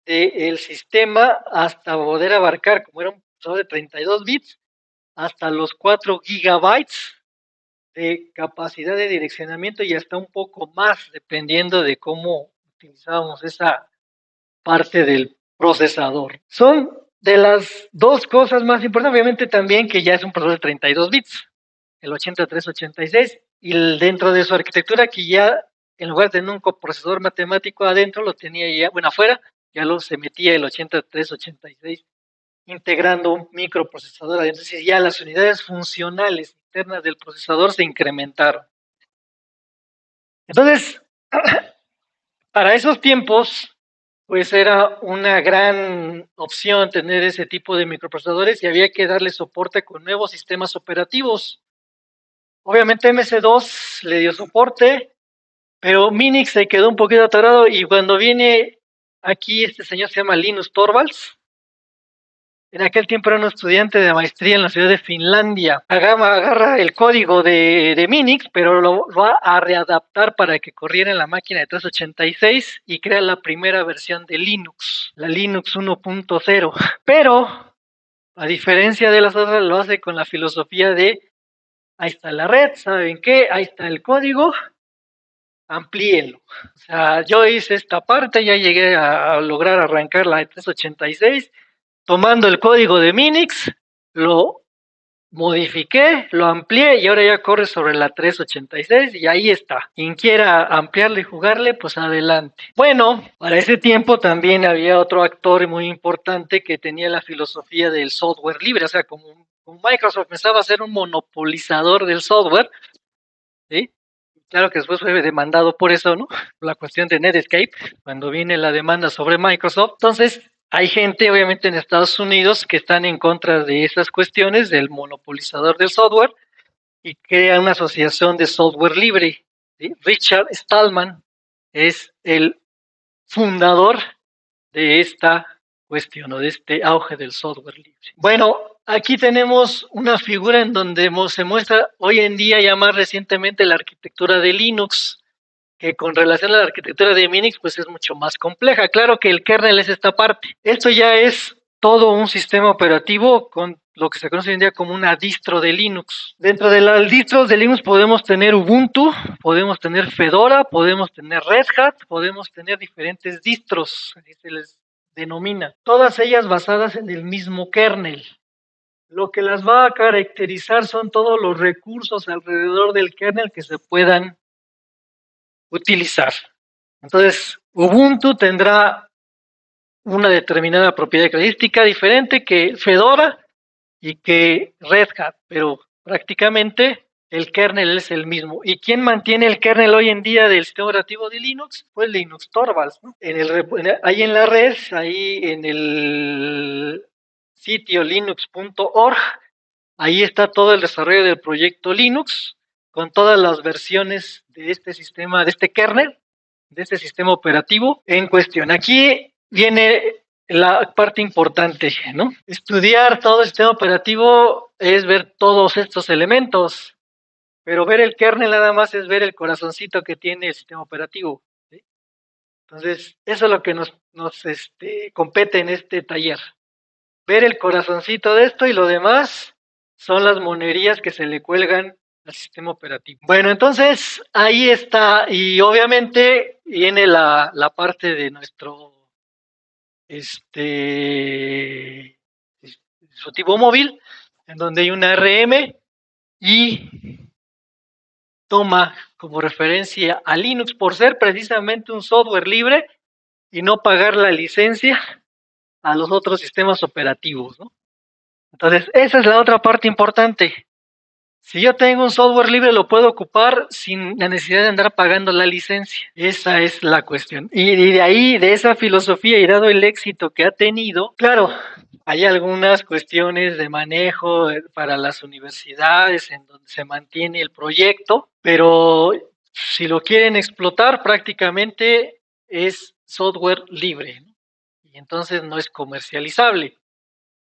del sistema hasta poder abarcar, como era un procesador de 32 bits, hasta los 4 gigabytes de capacidad de direccionamiento y hasta un poco más, dependiendo de cómo utilizábamos esa parte del procesador. Son de las dos cosas más importantes, obviamente también que ya es un procesador de 32 bits, el 8386, y dentro de su arquitectura que ya en lugar de tener un coprocesador matemático adentro, lo tenía ya, bueno, afuera, ya lo se metía el 8386 integrando un microprocesador adentro. Entonces ya las unidades funcionales internas del procesador se incrementaron. Entonces, para esos tiempos, pues era una gran opción tener ese tipo de microprocesadores y había que darle soporte con nuevos sistemas operativos. Obviamente MS2 le dio soporte, pero Minix se quedó un poquito atorado y cuando viene aquí este señor se llama Linus Torvalds. En aquel tiempo era un estudiante de maestría en la ciudad de Finlandia. Agarra el código de Minix, pero lo va a readaptar para que corriera en la máquina de 386 y crea la primera versión de Linux, la Linux 1.0. Pero, a diferencia de las otras, lo hace con la filosofía de ahí está la red, ¿saben qué? Ahí está el código, amplíenlo. O sea, yo hice esta parte, ya llegué a lograr arrancar la de 386 tomando el código de Minix, lo modifiqué, lo amplié y ahora ya corre sobre la 386 y ahí está. Quien quiera ampliarle y jugarle, pues adelante. Bueno, para ese tiempo también había otro actor muy importante que tenía la filosofía del software libre, o sea, como Microsoft pensaba ser un monopolizador del software, ¿sí? Claro que después fue demandado por eso, ¿no? La cuestión de Netscape, cuando viene la demanda sobre Microsoft. Entonces, hay gente, obviamente, en Estados Unidos que están en contra de esas cuestiones del monopolizador del software y crea una asociación de software libre. ¿Sí? Richard Stallman es el fundador de esta cuestión o de este auge del software libre. Bueno, aquí tenemos una figura en donde se muestra hoy en día ya más recientemente la arquitectura de Linux, que con relación a la arquitectura de Minix pues es mucho más compleja. Claro que el kernel es esta parte. Esto ya es todo un sistema operativo con lo que se conoce hoy en día como una distro de Linux. Dentro de las distros de Linux podemos tener Ubuntu, podemos tener Fedora, podemos tener Red Hat, podemos tener diferentes distros, así se les denomina. Todas ellas basadas en el mismo kernel. Lo que las va a caracterizar son todos los recursos alrededor del kernel que se puedan utilizar. Entonces, Ubuntu tendrá una determinada propiedad característica diferente que Fedora y que Red Hat, pero prácticamente el kernel es el mismo. ¿Y quién mantiene el kernel hoy en día del sistema operativo de Linux? Pues Linux Torvalds, ¿no? Ahí en la red, ahí en el sitio linux.org, ahí está todo el desarrollo del proyecto Linux con todas las versiones de este sistema, de este kernel, de este sistema operativo en cuestión. Aquí viene la parte importante, ¿no? Estudiar todo el sistema operativo es ver todos estos elementos, pero ver el kernel nada más es ver el corazoncito que tiene el sistema operativo, ¿sí? Entonces, eso es lo que nos compete en este taller. Ver el corazoncito de esto y lo demás son las monerías que se le cuelgan al sistema operativo. Bueno, entonces ahí está, y obviamente viene la parte de nuestro dispositivo móvil, en donde hay una RM y toma como referencia a Linux por ser precisamente un software libre y no pagar la licencia a los otros sistemas operativos, ¿no? Entonces, esa es la otra parte importante. Si yo tengo un software libre, lo puedo ocupar sin la necesidad de andar pagando la licencia. Esa es la cuestión. Y de ahí, de esa filosofía y dado el éxito que ha tenido, claro, hay algunas cuestiones de manejo para las universidades en donde se mantiene el proyecto, pero si lo quieren explotar, prácticamente es software libre, ¿no? Y entonces no es comercializable.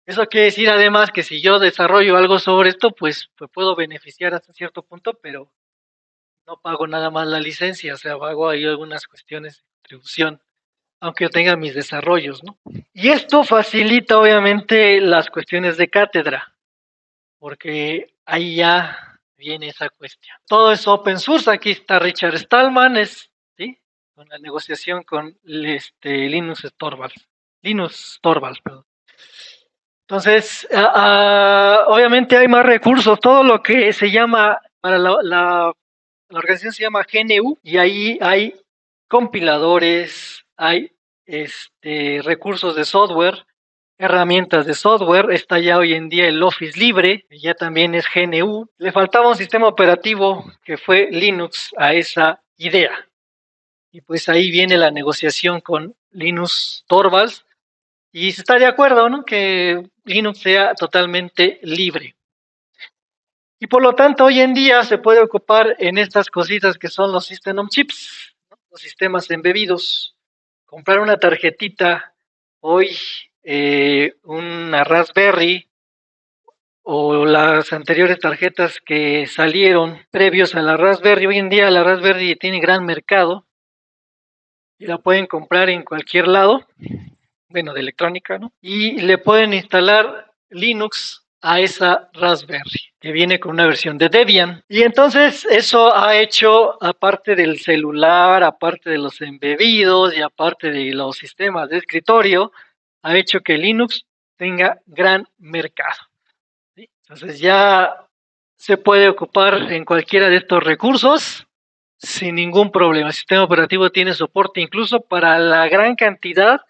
Eso quiere decir además que si yo desarrollo algo sobre esto, pues puedo beneficiar hasta cierto punto, pero no pago nada más la licencia, o sea, pago ahí algunas cuestiones de distribución, aunque yo tenga mis desarrollos, ¿no? Y esto facilita obviamente las cuestiones de cátedra, porque ahí ya viene esa cuestión. Todo es open source, aquí está Richard Stallman, ¿sí? Con la negociación con Linus Torvalds, perdón. Entonces, obviamente hay más recursos, todo lo que se llama, para la organización se llama GNU, y ahí hay compiladores, hay recursos de software, herramientas de software, está ya hoy en día el Office libre, ya también es GNU. Le faltaba un sistema operativo que fue Linux a esa idea. Y pues ahí viene la negociación con Linus Torvalds y se está de acuerdo, ¿no? Que Linux sea totalmente libre. Y por lo tanto, hoy en día se puede ocupar en estas cositas que son los System on Chips, ¿no? Los sistemas embebidos. Comprar una tarjetita hoy, una Raspberry o las anteriores tarjetas que salieron previos a la Raspberry. Hoy en día la Raspberry tiene gran mercado y la pueden comprar en cualquier lado, bueno, de electrónica, ¿no? Y le pueden instalar Linux a esa Raspberry, que viene con una versión de Debian. Y entonces eso ha hecho, aparte del celular, aparte de los embebidos y aparte de los sistemas de escritorio, ha hecho que Linux tenga gran mercado, ¿sí? Entonces ya se puede ocupar en cualquiera de estos recursos sin ningún problema. El sistema operativo tiene soporte incluso para la gran cantidad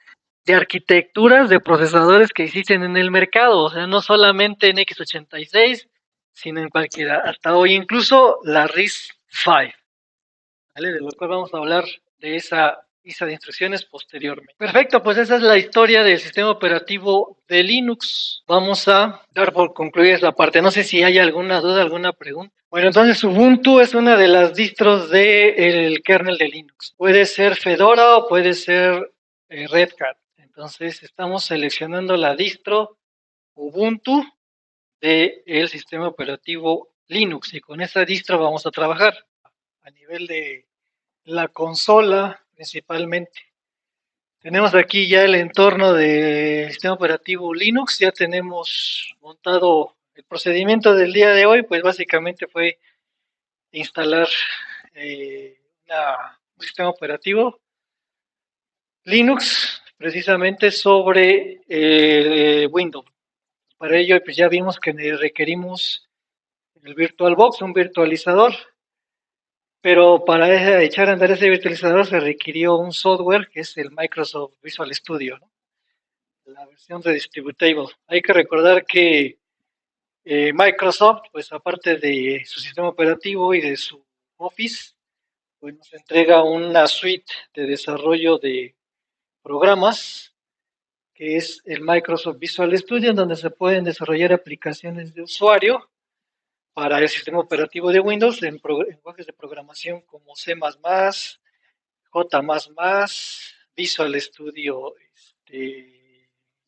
de arquitecturas de procesadores que existen en el mercado, o sea, no solamente en x86, sino en cualquiera, hasta hoy incluso la RISC-V, ¿vale? De lo cual vamos a hablar de esa lista de instrucciones posteriormente. Perfecto, pues esa es la historia del sistema operativo de Linux. Vamos a dar por concluida esta parte. No sé si hay alguna duda, alguna pregunta. Bueno, entonces Ubuntu es una de las distros del kernel de Linux. Puede ser Fedora o puede ser Red Hat. Entonces estamos seleccionando la distro Ubuntu del sistema operativo Linux y con esa distro vamos a trabajar a nivel de la consola principalmente. Tenemos aquí ya el entorno del sistema operativo Linux, ya tenemos montado el procedimiento del día de hoy, pues básicamente fue instalar un sistema operativo Linux precisamente sobre Windows. Para ello pues ya vimos que requerimos el VirtualBox, un virtualizador, pero para echar a andar ese virtualizador se requirió un software que es el Microsoft Visual Studio, ¿no? La versión de Distributable. Hay que recordar que Microsoft, pues aparte de su sistema operativo y de su Office, pues nos entrega una suite de desarrollo de programas, que es el Microsoft Visual Studio, en donde se pueden desarrollar aplicaciones de usuario para el sistema operativo de Windows en lenguajes de programación como C++, J++, Visual Studio,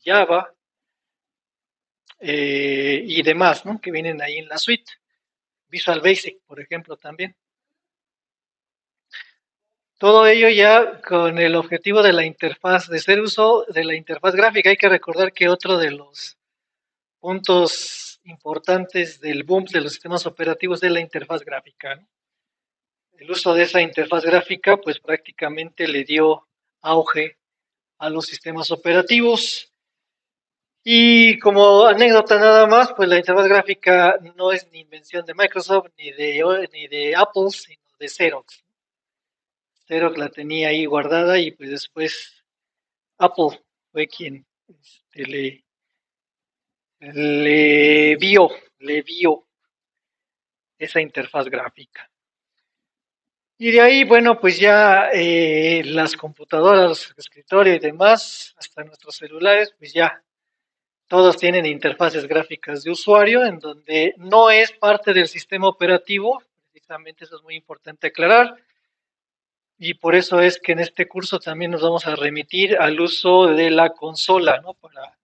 Java y demás, ¿no? Que vienen ahí en la suite. Visual Basic, por ejemplo, también. Todo ello ya con el objetivo de la interfaz, de ser uso de la interfaz gráfica. Hay que recordar que otro de los puntos importantes del boom de los sistemas operativos es la interfaz gráfica, ¿no? El uso de esa interfaz gráfica pues prácticamente le dio auge a los sistemas operativos. Y como anécdota nada más, pues la interfaz gráfica no es ni invención de Microsoft ni de Apple, sino de Xerox. Xerox la tenía ahí guardada y pues después Apple fue quien le vio esa interfaz gráfica. Y de ahí, bueno, pues ya las computadoras, escritorio y demás, hasta nuestros celulares, pues ya todos tienen interfaces gráficas de usuario, en donde no es parte del sistema operativo, precisamente eso es muy importante aclarar, y por eso es que en este curso también nos vamos a remitir al uso de la consola, ¿no? Para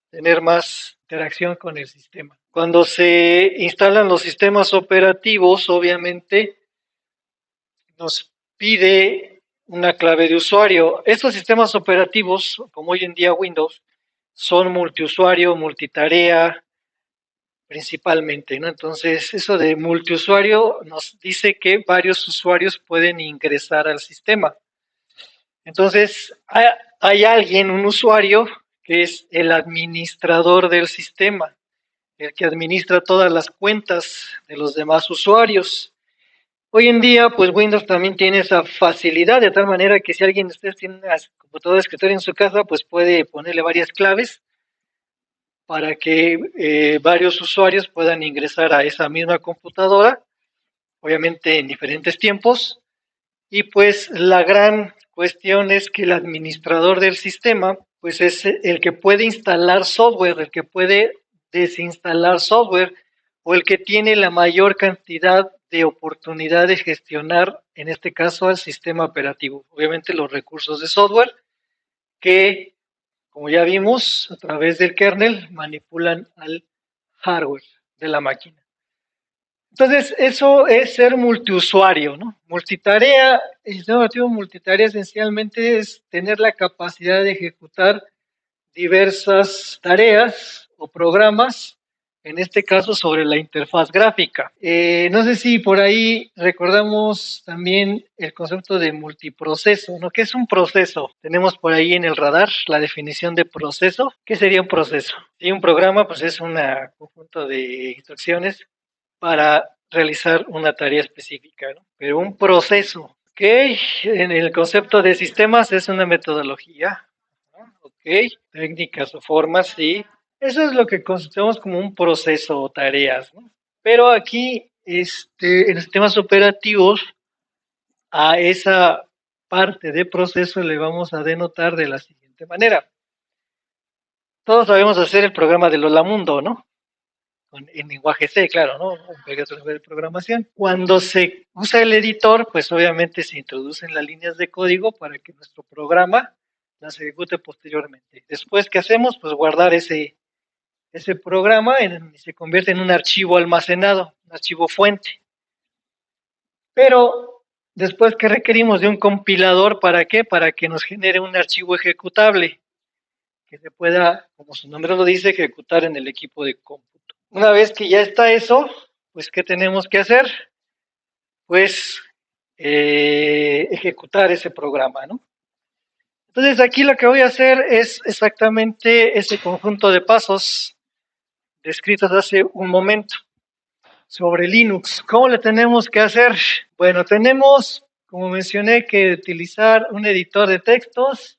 tener más interacción con el sistema. Cuando se instalan los sistemas operativos, obviamente, nos pide una clave de usuario. Estos sistemas operativos, como hoy en día Windows, son multiusuario, multitarea, principalmente, ¿no? Entonces, eso de multiusuario nos dice que varios usuarios pueden ingresar al sistema. Entonces, hay alguien, un usuario, que es el administrador del sistema, el que administra todas las cuentas de los demás usuarios. Hoy en día, pues Windows también tiene esa facilidad, de tal manera que si alguien de ustedes tiene una computadora de escritorio en su casa, pues puede ponerle varias claves para que varios usuarios puedan ingresar a esa misma computadora, obviamente en diferentes tiempos. Y pues la gran cuestión es que el administrador del sistema, pues es el que puede instalar software, el que puede desinstalar software, o el que tiene la mayor cantidad de oportunidad de gestionar, en este caso, al sistema operativo. Obviamente los recursos de software que, como ya vimos, a través del kernel manipulan al hardware de la máquina. Entonces, eso es ser multiusuario, ¿no? Multitarea, el sistema operativo multitarea esencialmente es tener la capacidad de ejecutar diversas tareas o programas, en este caso sobre la interfaz gráfica. No sé si por ahí recordamos también el concepto de multiproceso, ¿no? ¿Qué es un proceso? Tenemos por ahí en el radar la definición de proceso. ¿Qué sería un proceso? Si un programa, pues es un conjunto de instrucciones para realizar una tarea específica, ¿no? Pero un proceso, ¿ok? En el concepto de sistemas es una metodología, ¿no? ¿Ok? Técnicas o formas, sí. Eso es lo que consideramos como un proceso o tareas, ¿no? Pero aquí, en los sistemas operativos, a esa parte de proceso le vamos a denotar de la siguiente manera. Todos sabemos hacer el programa del Mundo, ¿no? En lenguaje C, claro, ¿no? De programación. Cuando se usa el editor, pues obviamente se introducen las líneas de código para que nuestro programa las ejecute posteriormente. Después, ¿qué hacemos? Pues guardar ese programa y se convierte en un archivo almacenado, un archivo fuente. Pero después, ¿qué requerimos de un compilador? ¿Para qué? Para que nos genere un archivo ejecutable que se pueda, como su nombre lo dice, ejecutar en el equipo de cómputo. Una vez que ya está eso, pues ¿qué tenemos que hacer? Pues ejecutar ese programa, ¿no? Entonces aquí lo que voy a hacer es exactamente ese conjunto de pasos descritos hace un momento sobre Linux. ¿Cómo le tenemos que hacer? Bueno, tenemos, como mencioné, que utilizar un editor de textos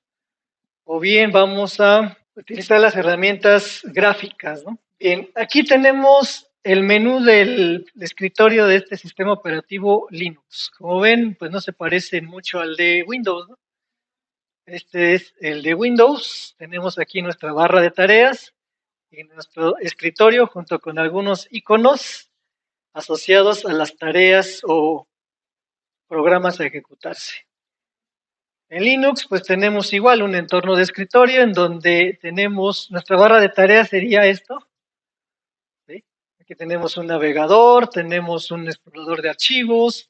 o bien vamos a utilizar las herramientas gráficas, ¿no? Bien, aquí tenemos el menú del escritorio de este sistema operativo Linux. Como ven, pues no se parece mucho al de Windows, ¿no? Este es el de Windows. Tenemos aquí nuestra barra de tareas y nuestro escritorio junto con algunos iconos asociados a las tareas o programas a ejecutarse. En Linux, pues tenemos igual un entorno de escritorio en donde tenemos nuestra barra de tareas sería esto. ¿Sí? Aquí tenemos un navegador, tenemos un explorador de archivos,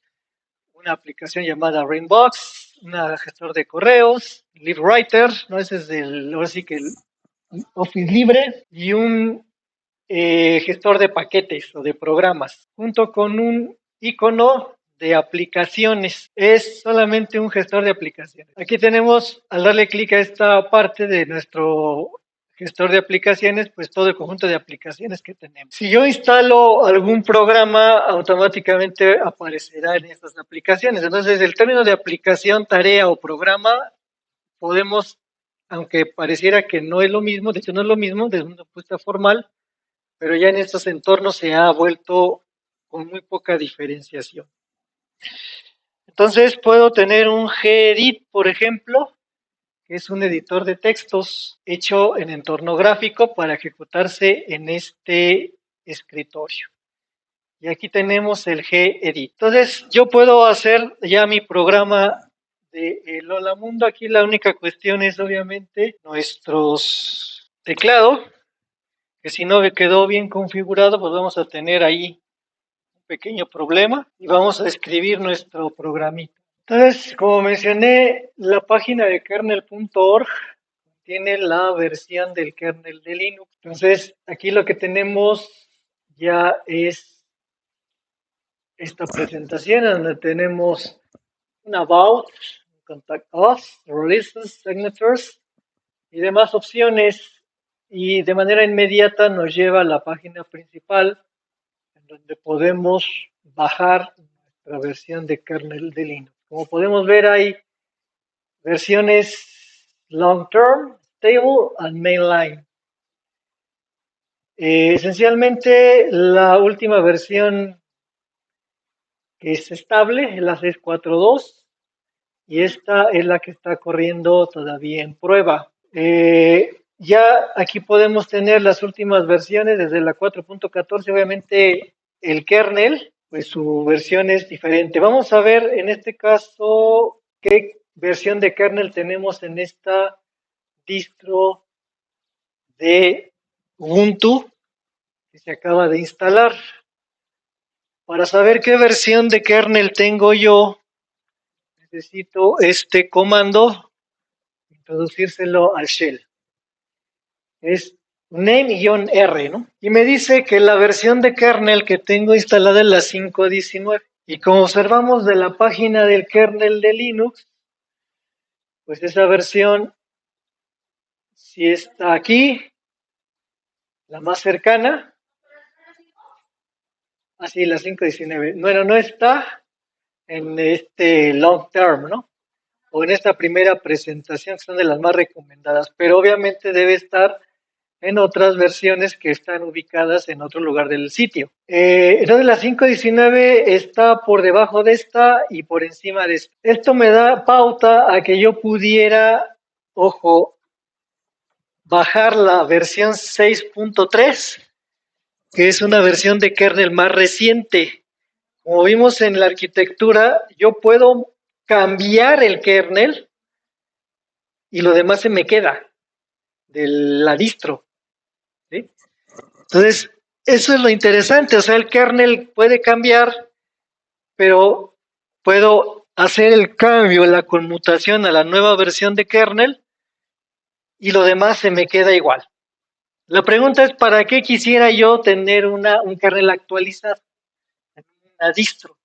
una aplicación llamada Rainbox, un gestor de correos, LibWriter, ¿no? Ese es ahora sí que el Office libre, y un gestor de paquetes o de programas, junto con un icono de aplicaciones. Es solamente un gestor de aplicaciones. Aquí tenemos, al darle clic a esta parte de nuestro gestor de aplicaciones, pues todo el conjunto de aplicaciones que tenemos. Si yo instalo algún programa, automáticamente aparecerá en estas aplicaciones. Entonces, el término de aplicación, tarea o programa, podemos, aunque pareciera que no es lo mismo, de hecho no es lo mismo desde una puesta formal, pero ya en estos entornos se ha vuelto con muy poca diferenciación. Entonces puedo tener un gedit, por ejemplo, que es un editor de textos hecho en entorno gráfico para ejecutarse en este escritorio. Y aquí tenemos el gedit. Entonces yo puedo hacer ya mi programa de Lola Mundo. Aquí la única cuestión es obviamente nuestros teclados, que si no quedó bien configurado, pues vamos a tener ahí un pequeño problema y vamos a escribir nuestro programita. Entonces, como mencioné, la página de kernel.org tiene la versión del kernel de Linux. Entonces, aquí lo que tenemos ya es esta presentación donde tenemos un About, Contact Us, Releases, Signatures y demás opciones. Y de manera inmediata nos lleva a la página principal, en donde podemos bajar nuestra versión de kernel de Linux. Como podemos ver, hay versiones long term, stable and mainline. Esencialmente, la última versión que es estable es la 6.4.2 y esta es la que está corriendo todavía en prueba. Ya aquí podemos tener las últimas versiones desde la 4.14. Obviamente el kernel, pues su versión es diferente. Vamos a ver en este caso qué versión de kernel tenemos en esta distro de Ubuntu que se acaba de instalar. Para saber qué versión de kernel tengo yo, necesito este comando, introducírselo al shell. Es name-r, ¿no? Y me dice que la versión de kernel que tengo instalada es la 5.19. Y como observamos de la página del kernel de Linux, pues esa versión sí está aquí, la más cercana. Así, la 5.19. Bueno, no está en este long term, ¿no? O en esta primera presentación, que son de las más recomendadas, pero obviamente debe estar en otras versiones que están ubicadas en otro lugar del sitio. Entonces la 5.19 está por debajo de esta y por encima de esta. Esto me da pauta a que yo pudiera, ojo, bajar la versión 6.3, que es una versión de kernel más reciente. Como vimos en la arquitectura, yo puedo cambiar el kernel y lo demás se me queda de la distro, ¿sí? Entonces, eso es lo interesante, o sea, el kernel puede cambiar, pero puedo hacer el cambio, la conmutación a la nueva versión de kernel y lo demás se me queda igual. La pregunta es, ¿para qué quisiera yo tener un kernel actualizado en una distro?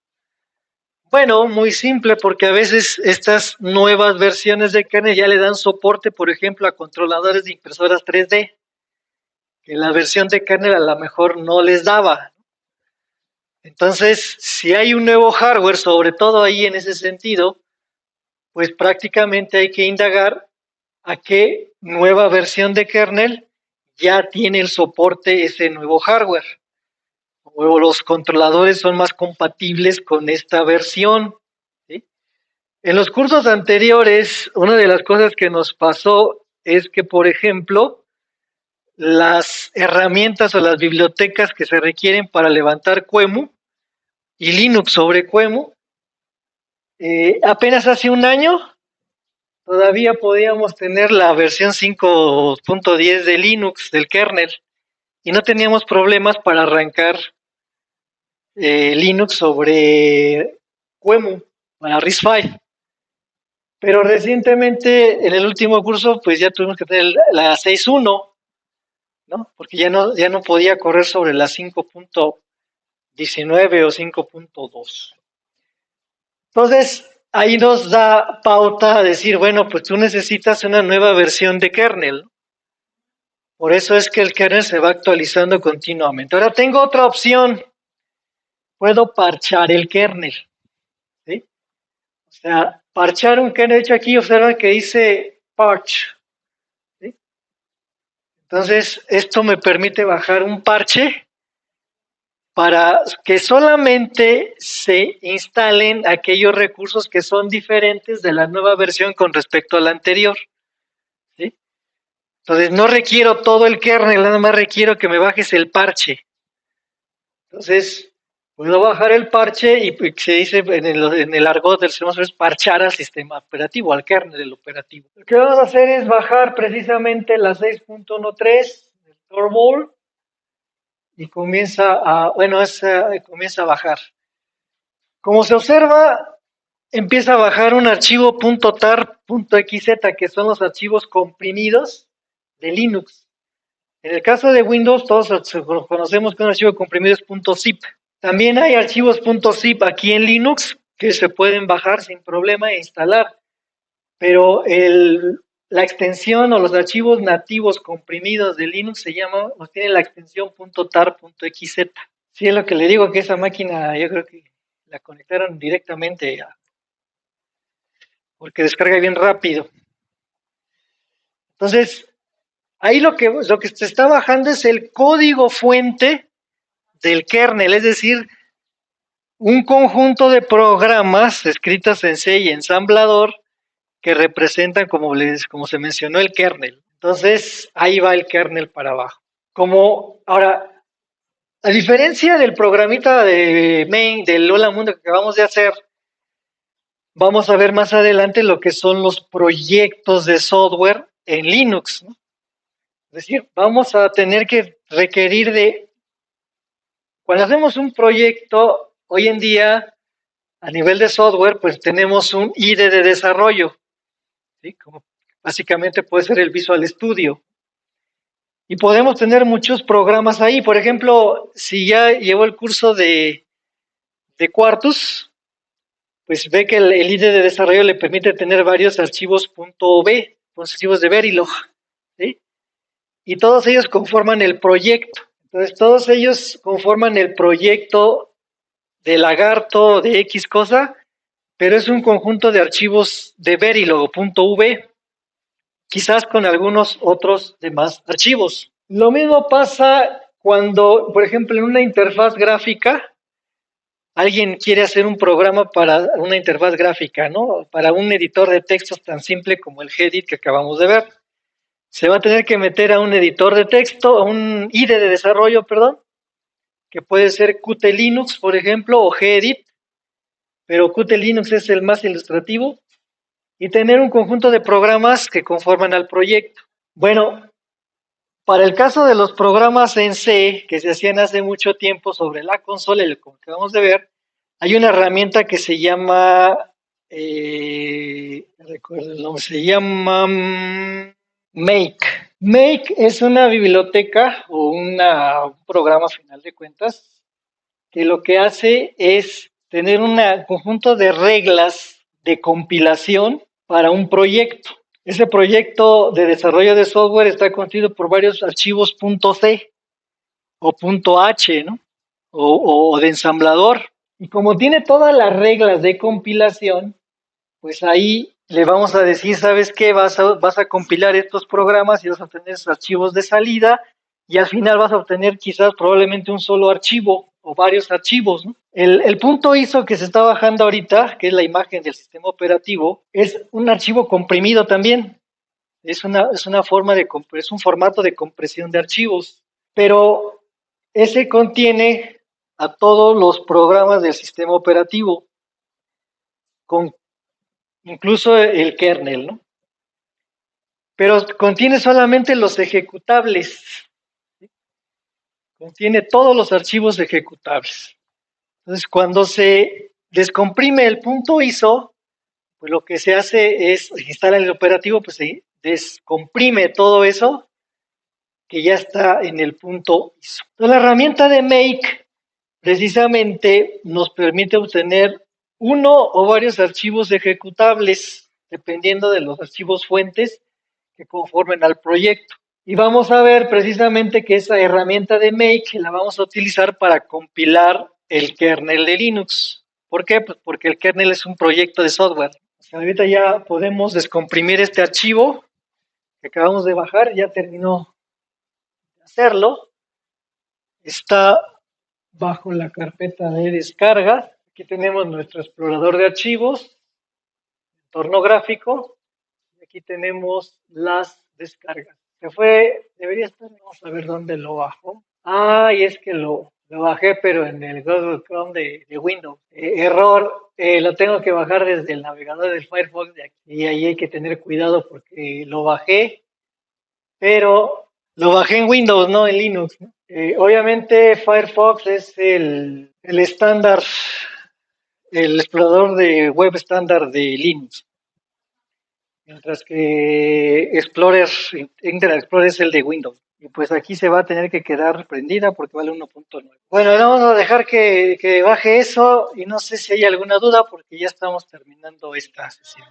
Bueno, muy simple, porque a veces estas nuevas versiones de kernel ya le dan soporte, por ejemplo, a controladores de impresoras 3D, que la versión de kernel a lo mejor no les daba. Entonces, si hay un nuevo hardware, sobre todo ahí en ese sentido, pues prácticamente hay que indagar a qué nueva versión de kernel ya tiene el soporte ese nuevo hardware. O los controladores son más compatibles con esta versión, ¿sí? En los cursos anteriores, una de las cosas que nos pasó es que, por ejemplo, las herramientas o las bibliotecas que se requieren para levantar QEMU y Linux sobre QEMU, apenas hace un año todavía podíamos tener la versión 5.10 de Linux, del kernel, y no teníamos problemas para arrancar Linux sobre QEMU, para RISC-V. Pero recientemente, en el último curso, pues ya tuvimos que tener la 6.1, ¿no? Porque ya no podía correr sobre la 5.19 o 5.2. Entonces, ahí nos da pauta a decir, bueno, pues tú necesitas una nueva versión de kernel. Por eso es que el kernel se va actualizando continuamente. Ahora tengo otra opción. Puedo parchar el kernel, ¿sí? O sea, parchar un kernel. De hecho, aquí observan que dice parch, ¿sí? Entonces, esto me permite bajar un parche para que solamente se instalen aquellos recursos que son diferentes de la nueva versión con respecto a la anterior, ¿sí? Entonces no requiero todo el kernel, nada más requiero que me bajes el parche. Entonces puedo bajar el parche y se dice en el argot del sistema es parchar al sistema operativo, al kernel del operativo. Lo que vamos a hacer es bajar precisamente la 6.13 del Tarball y comienza a bajar. Como se observa, empieza a bajar un archivo .tar.xz, que son los archivos comprimidos de Linux. En el caso de Windows, todos conocemos que un archivo comprimido es .zip. También hay archivos .zip aquí en Linux que se pueden bajar sin problema e instalar, pero la extensión o los archivos nativos comprimidos de Linux se llama, o tienen la extensión .tar.xz. Sí, es lo que le digo, que esa máquina yo creo que la conectaron directamente porque descarga bien rápido. Entonces, ahí lo que se está bajando es el código fuente del kernel, es decir, un conjunto de programas escritas en C y ensamblador que representan, como se mencionó, el kernel. Entonces, ahí va el kernel para abajo. Ahora, a diferencia del programita de main, del Hola Mundo que acabamos de hacer, vamos a ver más adelante lo que son los proyectos de software en Linux, ¿no? Es decir, vamos a tener que requerir cuando hacemos un proyecto, hoy en día, a nivel de software, pues tenemos un IDE de desarrollo, ¿sí? Como básicamente puede ser el Visual Studio. Y podemos tener muchos programas ahí. Por ejemplo, si ya llevó el curso de Quartus, pues ve que el IDE de desarrollo le permite tener varios archivos .b, archivos de Verilog, ¿sí? Y todos ellos conforman el proyecto. Entonces, todos ellos conforman el proyecto de Lagarto, de X cosa, pero es un conjunto de archivos de Verilog .v, quizás con algunos otros demás archivos. Lo mismo pasa cuando, por ejemplo, en una interfaz gráfica, alguien quiere hacer un programa para una interfaz gráfica, ¿no? Para un editor de textos tan simple como el Gedit que acabamos de ver. Se va a tener que meter a un editor de texto, a un IDE de desarrollo, perdón, que puede ser Qt Linux, por ejemplo, o Gedit, pero Qt Linux es el más ilustrativo, y tener un conjunto de programas que conforman al proyecto. Bueno, para el caso de los programas en C que se hacían hace mucho tiempo sobre la consola, como acabamos de ver, hay una herramienta que se llama, recuerdo el nombre, se llama Make. Make es una biblioteca o un programa, a final de cuentas, que lo que hace es tener un conjunto de reglas de compilación para un proyecto. Ese proyecto de desarrollo de software está constituido por varios archivos .c o .h, ¿no? O de ensamblador. Y como tiene todas las reglas de compilación, pues ahí le vamos a decir, ¿sabes qué? Vas a compilar estos programas y vas a obtener esos archivos de salida y al final vas a obtener quizás probablemente un solo archivo o varios archivos, ¿no? El punto ISO que se está bajando ahorita, que es la imagen del sistema operativo, es un archivo comprimido también. Es una forma es un formato de compresión de archivos, pero ese contiene a todos los programas del sistema operativo, con incluso el kernel, ¿no? Pero contiene solamente los ejecutables, ¿sí? Contiene todos los archivos ejecutables. Entonces, cuando se descomprime el punto ISO, pues lo que se hace es instalar el operativo, pues se descomprime todo eso que ya está en el punto ISO. Entonces, la herramienta de Make precisamente nos permite obtener uno o varios archivos ejecutables, dependiendo de los archivos fuentes que conformen al proyecto. Y vamos a ver precisamente que esa herramienta de Make la vamos a utilizar para compilar el kernel de Linux. ¿Por qué? Pues porque el kernel es un proyecto de software. O sea, ahorita ya podemos descomprimir este archivo que acabamos de bajar, ya terminó de hacerlo. Está bajo la carpeta de descarga. Aquí tenemos nuestro explorador de archivos, entorno gráfico, y aquí tenemos las descargas. Debería estar, vamos a ver dónde lo bajo. Y es que lo bajé, pero en el Google Chrome de Windows. Error, lo tengo que bajar desde el navegador del Firefox de aquí. Y ahí hay que tener cuidado porque lo bajé, pero lo bajé en Windows, no en Linux, ¿no? Obviamente Firefox es el estándar el explorador de web estándar de Linux, mientras que Internet Explorer es el de Windows. Y pues aquí se va a tener que quedar prendida porque vale 1.9. Bueno, vamos a dejar que baje eso y no sé si hay alguna duda porque ya estamos terminando esta sesión.